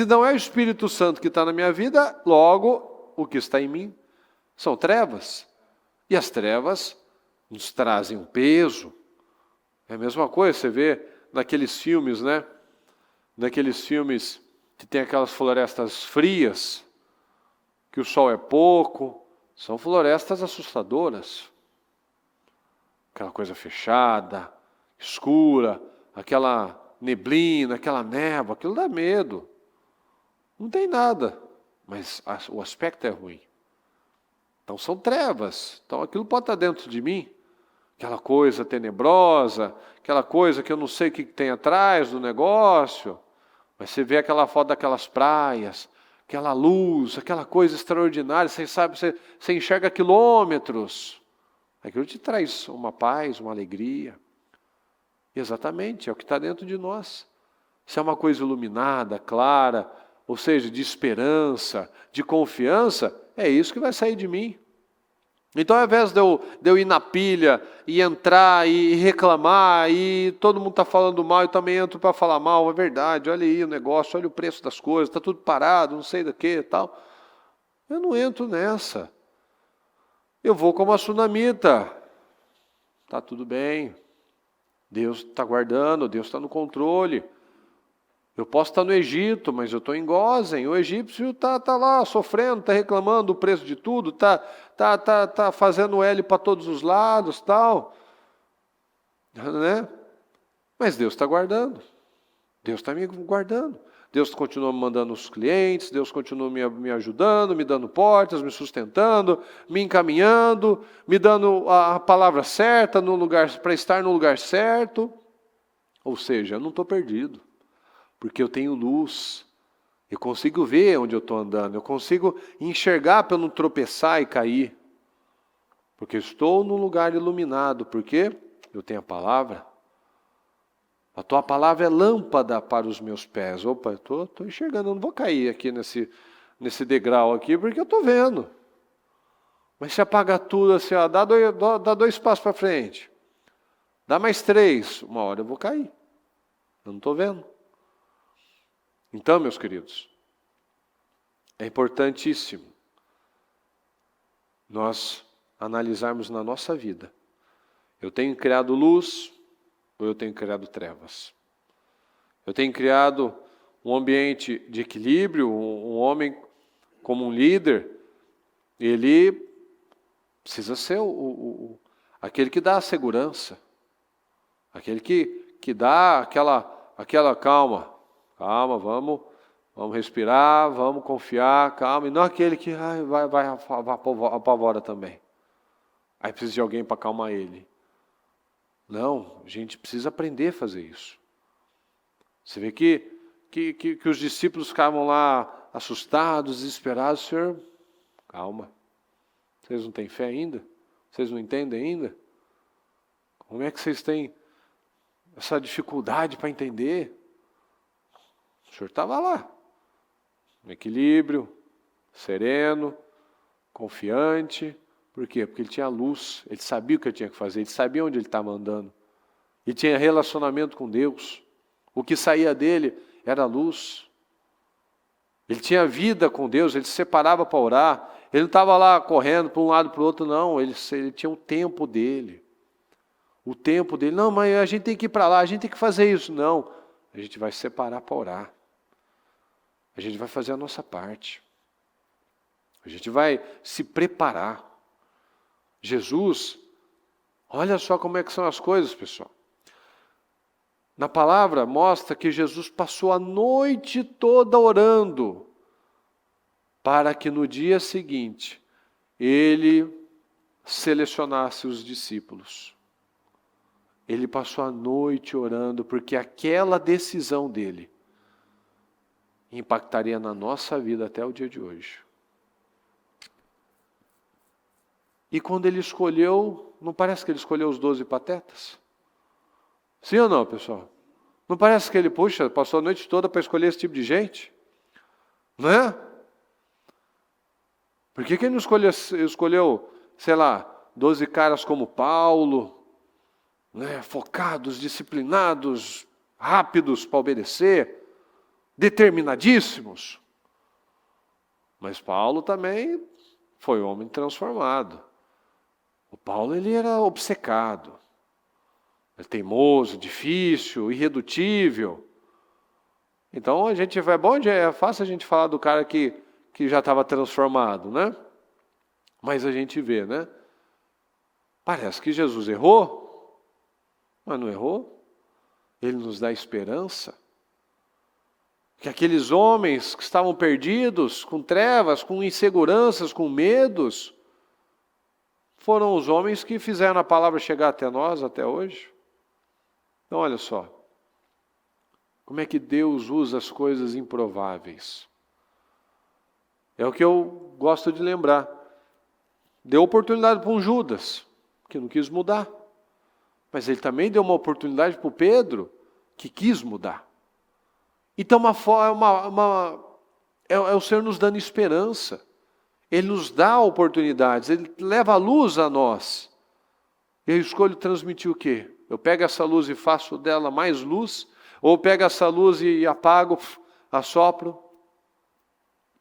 Speaker 1: não é o Espírito Santo que está na minha vida, logo, o que está em mim são trevas. E as trevas nos trazem um peso. É a mesma coisa, você vê naqueles filmes, né? Naqueles filmes que tem aquelas florestas frias, que o sol é pouco, são florestas assustadoras. Aquela coisa fechada, escura, aquela neblina, aquela névoa, aquilo dá medo. Não tem nada, mas o aspecto é ruim. Então são trevas, então aquilo pode estar dentro de mim, aquela coisa tenebrosa, aquela coisa que eu não sei o que tem atrás do negócio, mas você vê aquela foto daquelas praias, aquela luz, aquela coisa extraordinária, você sabe, você enxerga quilômetros. Aquilo te traz uma paz, uma alegria. Exatamente, é o que está dentro de nós. Se é uma coisa iluminada, clara, ou seja, de esperança, de confiança, é isso que vai sair de mim. Então, ao invés de eu ir na pilha e entrar e reclamar, e todo mundo está falando mal, eu também entro para falar mal, é verdade, olha aí o negócio, olha o preço das coisas, está tudo parado, não sei do que e tal. Eu não entro nessa. Eu vou como a sunamita. Está tudo bem. Deus está guardando, Deus está no controle. Eu posso estar no Egito, mas eu estou em Gósen. O egípcio está lá sofrendo, está reclamando do preço de tudo, está fazendo L para todos os lados, tal. Né? Mas Deus está guardando. Deus está me guardando. Deus continua me mandando os clientes, Deus continua me ajudando, me dando portas, me sustentando, me encaminhando, me dando a palavra certa no lugar para estar no lugar certo. Ou seja, eu não estou perdido, porque eu tenho luz. Eu consigo ver onde eu estou andando, eu consigo enxergar para eu não tropeçar e cair. Porque eu estou num lugar iluminado, porque eu tenho a palavra. A tua palavra é lâmpada para os meus pés. Opa, eu estou enxergando, eu não vou cair aqui nesse degrau aqui, porque eu estou vendo. Mas se apagar tudo assim, ó, dá dois passos para frente. Dá mais 3, uma hora eu vou cair. Eu não estou vendo. Então, meus queridos, é importantíssimo nós analisarmos na nossa vida. Eu tenho criado luz, ou eu tenho criado trevas? Eu tenho criado um ambiente de equilíbrio, um homem como um líder, ele precisa ser aquele que dá a segurança, aquele que dá aquela calma, vamos respirar, vamos confiar, calma, e não aquele que vai apavora também. Aí precisa de alguém para acalmar ele. Não, a gente precisa aprender a fazer isso. Você vê que que os discípulos ficavam lá assustados, desesperados. Senhor, calma. Vocês não têm fé ainda? Vocês não entendem ainda? Como é que vocês têm essa dificuldade para entender? O Senhor estava lá, no equilíbrio, sereno, confiante. Por quê? Porque ele tinha luz, ele sabia o que ele tinha que fazer, ele sabia onde ele estava andando. Ele tinha relacionamento com Deus. O que saía dele era luz. Ele tinha vida com Deus, ele se separava para orar. Ele não estava lá correndo para um lado para o outro, não. Ele tinha o tempo dele. O tempo dele. Não, mas a gente tem que ir para lá, a gente tem que fazer isso. Não, a gente vai se separar para orar. A gente vai fazer a nossa parte. A gente vai se preparar. Jesus, olha só como é que são as coisas, pessoal. Na palavra mostra que Jesus passou a noite toda orando, para que no dia seguinte ele selecionasse os discípulos. Ele passou a noite orando, porque aquela decisão dele impactaria na nossa vida até o dia de hoje. E quando ele escolheu, não parece que ele escolheu os 12 patetas? Sim ou não, pessoal? Não parece que ele, passou a noite toda para escolher esse tipo de gente? Não é? Por que ele não escolheu, sei lá, 12 caras como Paulo, né, focados, disciplinados, rápidos para obedecer, determinadíssimos? Mas Paulo também foi um homem transformado. O Paulo, ele era obcecado, teimoso, difícil, irredutível. Então a gente vai, é fácil a gente falar do cara que já estava transformado, né? Mas a gente vê, né? Parece que Jesus errou, mas não errou. Ele nos dá esperança. Que aqueles homens que estavam perdidos, com trevas, com inseguranças, com medos, foram os homens que fizeram a palavra chegar até nós, até hoje. Então, olha só. Como é que Deus usa as coisas improváveis? É o que eu gosto de lembrar. Deu oportunidade para um Judas, que não quis mudar. Mas ele também deu uma oportunidade para o Pedro, que quis mudar. Então, é o Senhor nos dando esperança. Ele nos dá oportunidades, Ele leva a luz a nós. Eu escolho transmitir o quê? Eu pego essa luz e faço dela mais luz, ou eu pego essa luz e apago, assopro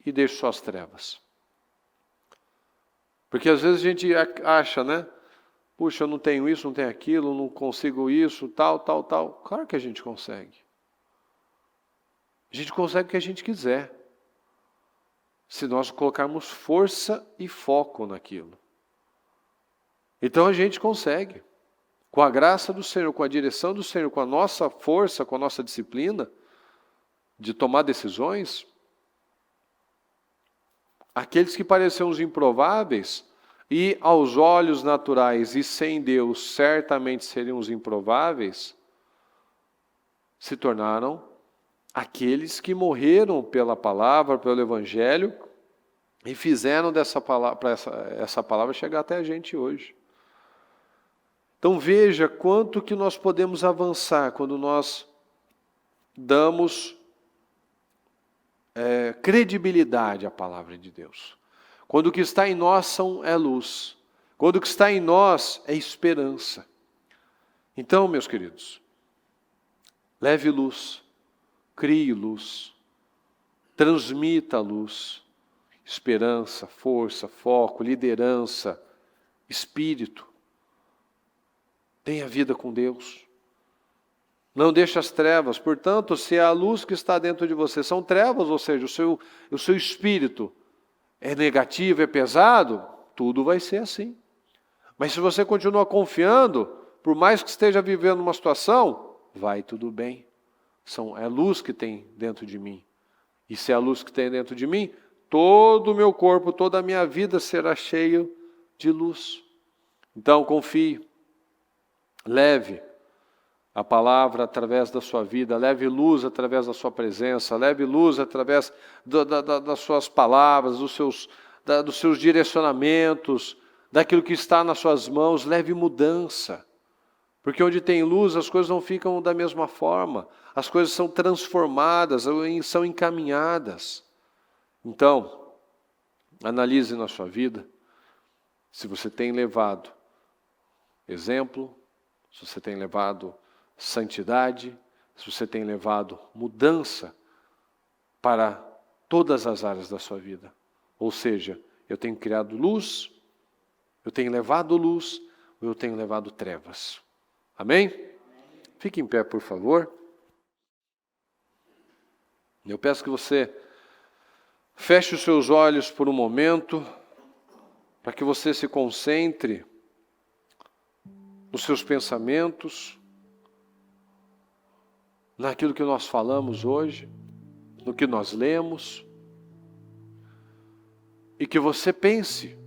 Speaker 1: e deixo só as trevas. Porque às vezes a gente acha, né? Puxa, eu não tenho isso, não tenho aquilo, não consigo isso, tal. Claro que a gente consegue. A gente consegue o que a gente quiser. Se nós colocarmos força e foco naquilo. Então a gente consegue. Com a graça do Senhor, com a direção do Senhor, com a nossa força, com a nossa disciplina de tomar decisões, aqueles que pareciam os improváveis e aos olhos naturais e sem Deus certamente seriam os improváveis, se tornaram aqueles que morreram pela palavra, pelo Evangelho, e fizeram essa palavra chegar até a gente hoje. Então veja quanto que nós podemos avançar quando nós damos credibilidade à palavra de Deus. Quando o que está em nós é luz. Quando o que está em nós é esperança. Então, meus queridos, leve luz. Crie luz, transmita luz, esperança, força, foco, liderança, espírito. Tenha vida com Deus. Não deixe as trevas. Portanto, se a luz que está dentro de você são trevas, ou seja, o seu espírito é negativo, é pesado, tudo vai ser assim. Mas se você continua confiando, por mais que esteja vivendo uma situação, vai tudo bem. É a luz que tem dentro de mim. E se é a luz que tem dentro de mim, todo o meu corpo, toda a minha vida será cheio de luz. Então confie, leve, a palavra através da sua vida, leve luz através da sua presença, leve luz através das suas palavras, dos seus direcionamentos, daquilo que está nas suas mãos, leve mudança. Porque onde tem luz, as coisas não ficam da mesma forma, as coisas são transformadas, são encaminhadas. Então, analise na sua vida se você tem levado exemplo, se você tem levado santidade, se você tem levado mudança para todas as áreas da sua vida. Ou seja, eu tenho criado luz, eu tenho levado luz, ou eu tenho levado trevas. Amém? Fique em pé, por favor. Eu peço que você feche os seus olhos por um momento, para que você se concentre nos seus pensamentos, naquilo que nós falamos hoje, no que nós lemos, e que você pense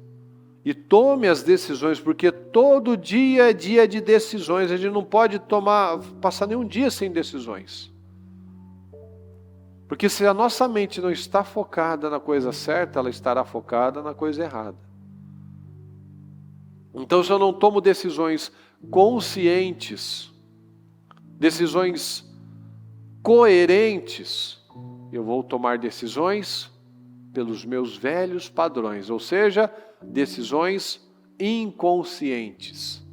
Speaker 1: e tome as decisões, porque todo dia é dia de decisões, a gente não pode passar nenhum dia sem decisões. Porque se a nossa mente não está focada na coisa certa, ela estará focada na coisa errada. Então, se eu não tomo decisões conscientes, decisões coerentes, eu vou tomar decisões pelos meus velhos padrões, ou seja, decisões inconscientes.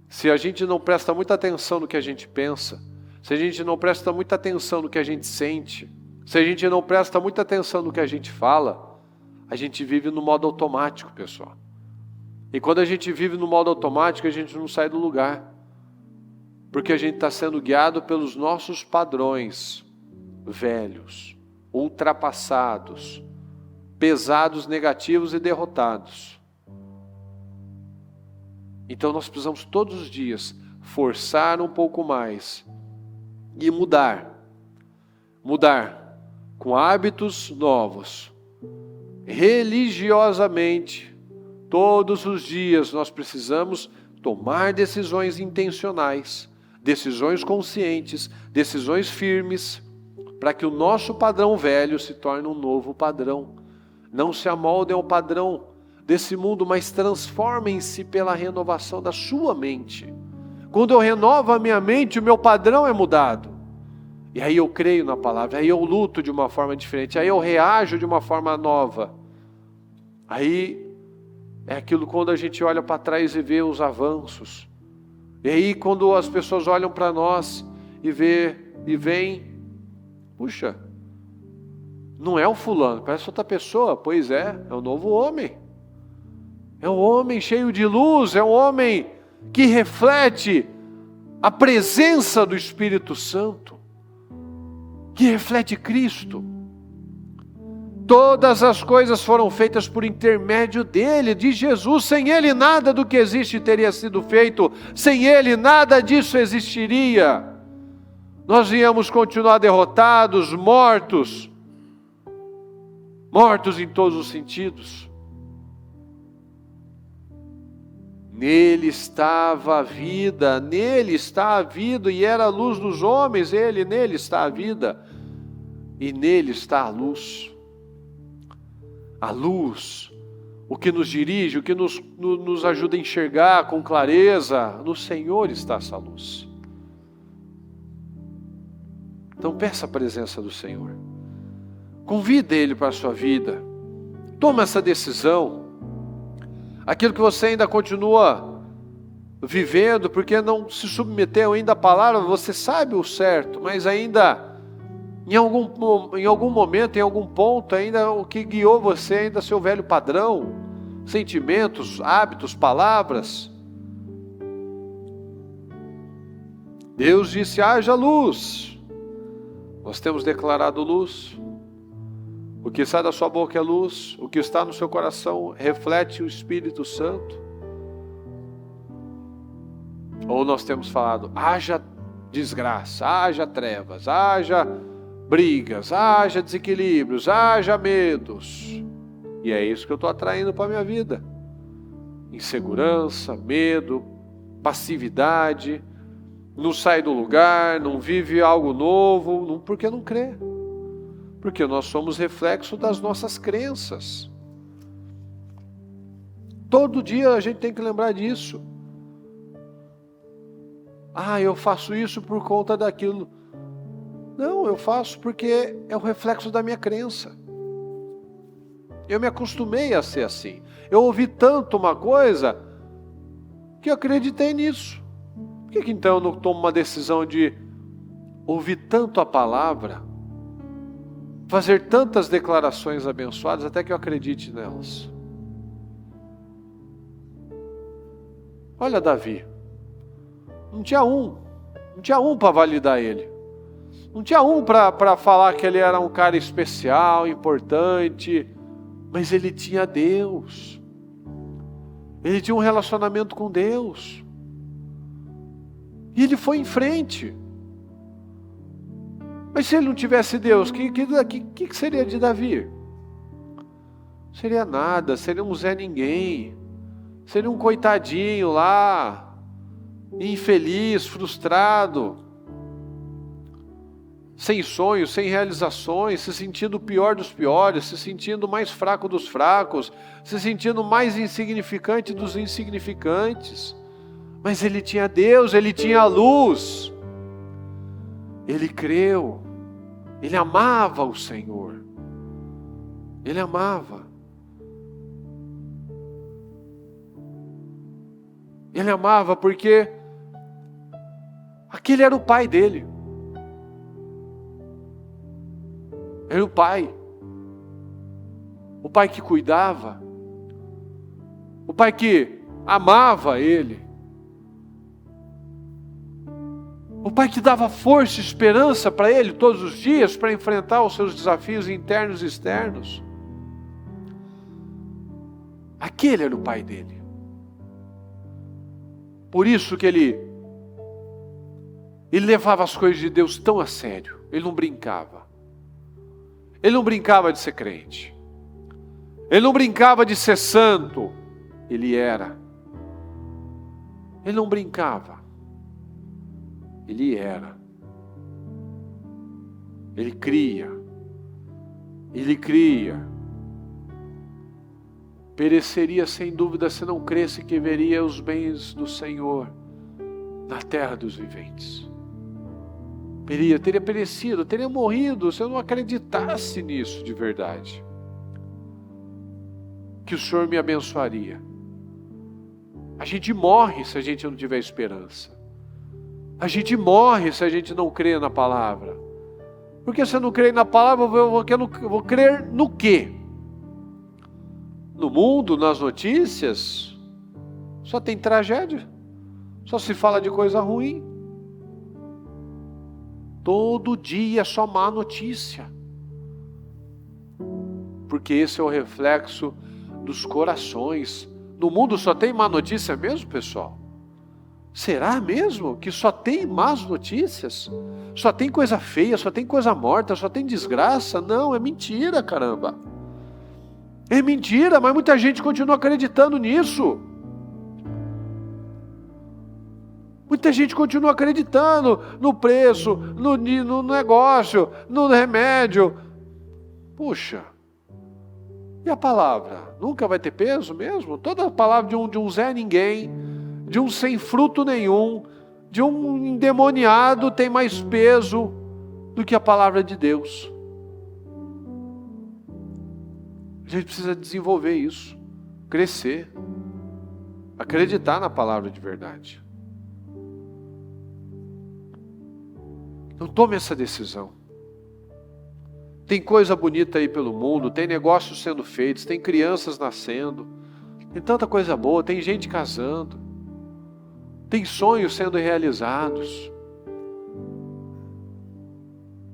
Speaker 1: Se a gente não presta muita atenção no que a gente pensa, se a gente não presta muita atenção no que a gente sente, se a gente não presta muita atenção no que a gente fala, a gente vive no modo automático, pessoal. E quando a gente vive no modo automático, a gente não sai do lugar. Porque a gente está sendo guiado pelos nossos padrões velhos, ultrapassados, pesados, negativos e derrotados. Então nós precisamos todos os dias forçar um pouco mais e mudar com hábitos novos, religiosamente. Todos os dias nós precisamos tomar decisões intencionais, decisões conscientes, decisões firmes, para que o nosso padrão velho se torne um novo padrão. Não se amoldem ao padrão desse mundo, mas transformem-se pela renovação da sua mente. Quando eu renovo a minha mente, o meu padrão é mudado. E aí eu creio na palavra, aí eu luto de uma forma diferente, aí eu reajo de uma forma nova. Aí é aquilo quando a gente olha para trás e vê os avanços. E aí quando as pessoas olham para nós e veem, puxa, não é o fulano, parece outra pessoa. Pois é um novo homem. É um homem cheio de luz, é um homem que reflete a presença do Espírito Santo, que reflete Cristo. Todas as coisas foram feitas por intermédio dele, de Jesus. Sem ele nada do que existe teria sido feito. Sem ele nada disso existiria. Nós íamos continuar derrotados, mortos em todos os sentidos. Nele estava a vida, nele está a vida, e era a luz dos homens, nele está a vida, e nele está a luz. A luz, o que nos dirige, o que nos ajuda a enxergar com clareza, no Senhor está essa luz. Então peça a presença do Senhor, convide Ele para a sua vida, toma essa decisão. Aquilo que você ainda continua vivendo, porque não se submeteu ainda à palavra, você sabe o certo, mas ainda em algum momento, em algum ponto, ainda o que guiou você, ainda seu velho padrão, sentimentos, hábitos, palavras. Deus disse: haja luz. Nós temos declarado luz. O que sai da sua boca é luz, o que está no seu coração reflete o Espírito Santo. Ou nós temos falado: haja desgraça, haja trevas, haja brigas, haja desequilíbrios, haja medos. E é isso que eu estou atraindo para a minha vida. Insegurança, medo, passividade. não sai do lugar, não vive algo novo, porque não crê. Porque nós somos reflexo das nossas crenças. Todo dia a gente tem que lembrar disso. Eu faço isso por conta daquilo. Não, eu faço porque é o reflexo da minha crença. Eu me acostumei a ser assim. Eu ouvi tanto uma coisa que eu acreditei nisso. Por que então eu não tomo uma decisão de ouvir tanto a palavra, fazer tantas declarações abençoadas até que eu acredite nelas? Olha Davi. Não tinha um para validar ele. Não tinha um para falar que ele era um cara especial, importante, mas ele tinha Deus. Ele tinha um relacionamento com Deus. E ele foi em frente. Mas se ele não tivesse Deus, o que seria de Davi? Seria nada, seria um Zé Ninguém. Seria um coitadinho lá, infeliz, frustrado, sem sonhos, sem realizações, se sentindo o pior dos piores, se sentindo o mais fraco dos fracos, se sentindo o mais insignificante dos insignificantes. Mas ele tinha Deus, ele tinha a luz. Ele creu, ele amava o Senhor. Ele amava. Ele amava porque aquele era o pai dele. Era o pai. O pai que cuidava. O pai que amava ele. O pai que dava força e esperança para ele todos os dias para enfrentar os seus desafios internos e externos. Aquele era o pai dele. Por isso que ele levava as coisas de Deus tão a sério. Ele não brincava. Ele não brincava de ser crente. Ele não brincava de ser santo. Ele era. Ele não brincava. Ele era. Ele cria. Ele cria. Pereceria sem dúvida se não cresce que veria os bens do Senhor na terra dos viventes. Teria perecido, teria morrido se eu não acreditasse nisso de verdade. Que o Senhor me abençoaria. A gente morre se a gente não tiver esperança. A gente morre se a gente não crê na palavra. Porque se eu não creio na palavra, eu vou crer no quê? No mundo, nas notícias, só tem tragédia. Só se fala de coisa ruim. Todo dia só má notícia. Porque esse é o reflexo dos corações. No mundo só tem má notícia mesmo, pessoal? Será mesmo que só tem más notícias? Só tem coisa feia, só tem coisa morta, só tem desgraça? Não, é mentira, caramba. É mentira, mas muita gente continua acreditando nisso. Muita gente continua acreditando no preço, no negócio, no remédio. Puxa, e a palavra? Nunca vai ter peso mesmo? Toda a palavra de um Zé Ninguém, de um sem fruto nenhum, de um endemoniado tem mais peso do que a palavra de Deus. A gente precisa desenvolver isso, crescer, acreditar na palavra de verdade. Então tome essa decisão. Tem coisa bonita aí pelo mundo, tem negócios sendo feitos, tem crianças nascendo, tem tanta coisa boa, tem gente casando, tem sonhos sendo realizados.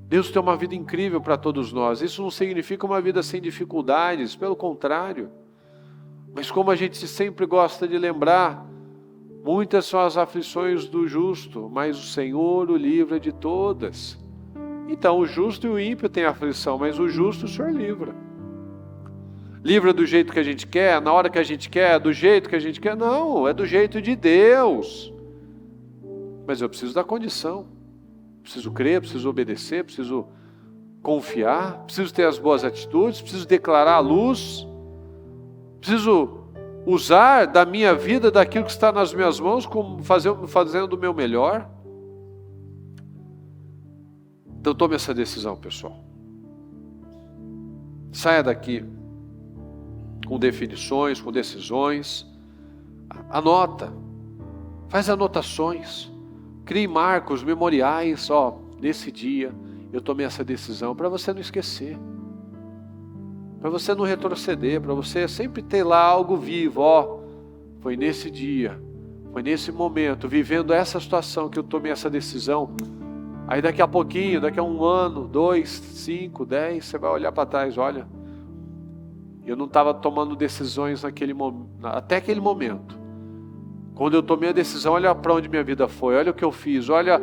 Speaker 1: Deus tem uma vida incrível para todos nós. Isso não significa uma vida sem dificuldades, pelo contrário. Mas como a gente sempre gosta de lembrar, muitas são as aflições do justo, mas o Senhor o livra de todas. Então o justo e o ímpio têm aflição, mas o justo o Senhor livra. Livra do jeito que a gente quer, na hora que a gente quer, do jeito que a gente quer? Não, é do jeito de Deus. Mas eu preciso da condição. Preciso crer, preciso obedecer, preciso confiar, preciso ter as boas atitudes, preciso declarar a luz, preciso usar da minha vida, daquilo que está nas minhas mãos, como fazendo o meu melhor. Então tome essa decisão, pessoal. Saia daqui com definições, com decisões. Anota, faz anotações, crie marcos, memoriais. Nesse dia eu tomei essa decisão, para você não esquecer, para você não retroceder, para você sempre ter lá algo vivo. Foi nesse dia, foi nesse momento, vivendo essa situação que eu tomei essa decisão. Aí daqui a pouquinho, daqui a 1 ano, 2, 5, 10, você vai olhar para trás, olha, eu não estava tomando decisões até aquele momento. Quando eu tomei a decisão, olha para onde minha vida foi, olha o que eu fiz, olha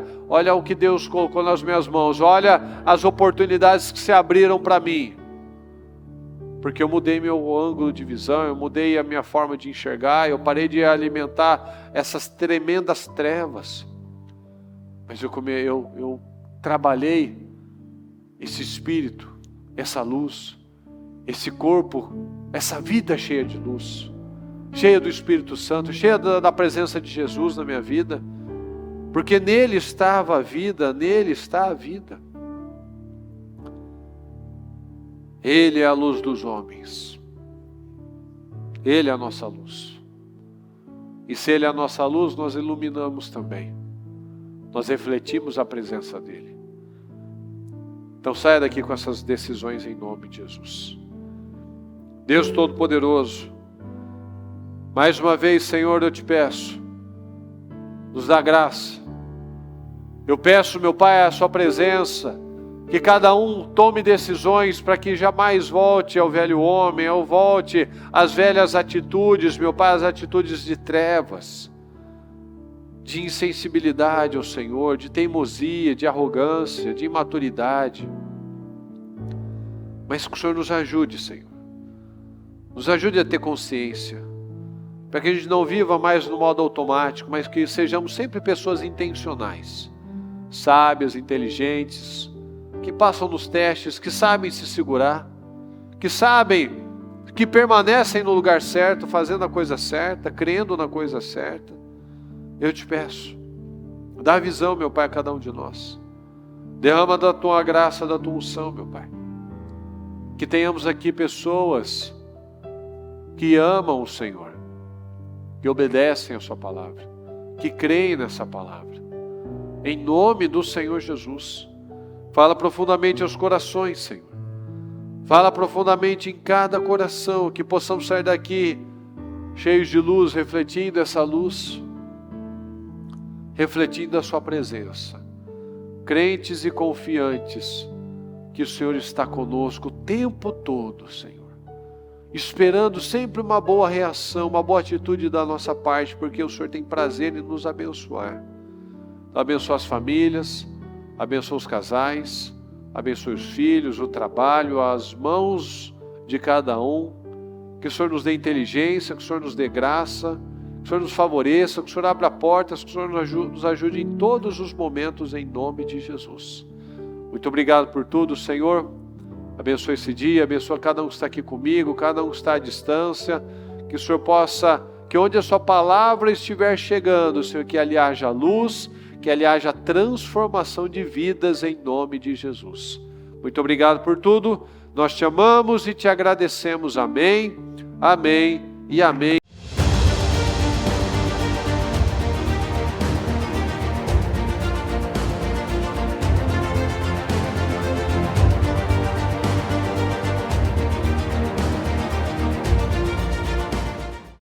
Speaker 1: o que Deus colocou nas minhas mãos, olha as oportunidades que se abriram para mim. Porque eu mudei meu ângulo de visão, eu mudei a minha forma de enxergar, eu parei de alimentar essas tremendas trevas. Mas eu trabalhei esse espírito, essa luz, esse corpo, essa vida cheia de luz, cheia do Espírito Santo, cheia da presença de Jesus na minha vida, porque nele estava a vida, nele está a vida. Ele é a luz dos homens, ele é a nossa luz, e se ele é a nossa luz, nós iluminamos também, nós refletimos a presença dele. Então saia daqui com essas decisões em nome de Jesus. Deus Todo-Poderoso, mais uma vez, Senhor, eu te peço, nos dá graça. Eu peço, meu Pai, a sua presença, que cada um tome decisões para que jamais volte ao velho homem, ou volte às velhas atitudes, meu Pai, as atitudes de trevas, de insensibilidade ao Senhor, de teimosia, de arrogância, de imaturidade. Mas que o Senhor nos ajude, Senhor. Nos ajude a ter consciência, para que a gente não viva mais no modo automático, mas que sejamos sempre pessoas intencionais, sábias, inteligentes, que passam nos testes, que sabem se segurar, que sabem, que permanecem no lugar certo, fazendo a coisa certa, crendo na coisa certa. Eu te peço, dá visão, meu Pai, a cada um de nós. Derrama da tua graça, da tua unção, meu Pai. Que tenhamos aqui pessoas que amam o Senhor, que obedecem a sua palavra, que creem nessa palavra. Em nome do Senhor Jesus, fala profundamente aos corações, Senhor. Fala profundamente em cada coração, que possamos sair daqui cheios de luz, refletindo essa luz, refletindo a sua presença. Crentes e confiantes que o Senhor está conosco o tempo todo, Senhor. Esperando sempre uma boa reação, uma boa atitude da nossa parte, porque o Senhor tem prazer em nos abençoar. Abençoa as famílias, abençoa os casais, abençoe os filhos, o trabalho, as mãos de cada um. Que o Senhor nos dê inteligência, que o Senhor nos dê graça, que o Senhor nos favoreça, que o Senhor abra portas, que o Senhor nos ajude em todos os momentos, em nome de Jesus. Muito obrigado por tudo, Senhor. Abençoe esse dia, abençoa cada um que está aqui comigo, cada um que está à distância, que o Senhor possa, que onde a sua palavra estiver chegando, Senhor, que ali haja luz, que ali haja transformação de vidas em nome de Jesus. Muito obrigado por tudo, nós te amamos e te agradecemos. Amém, amém e amém.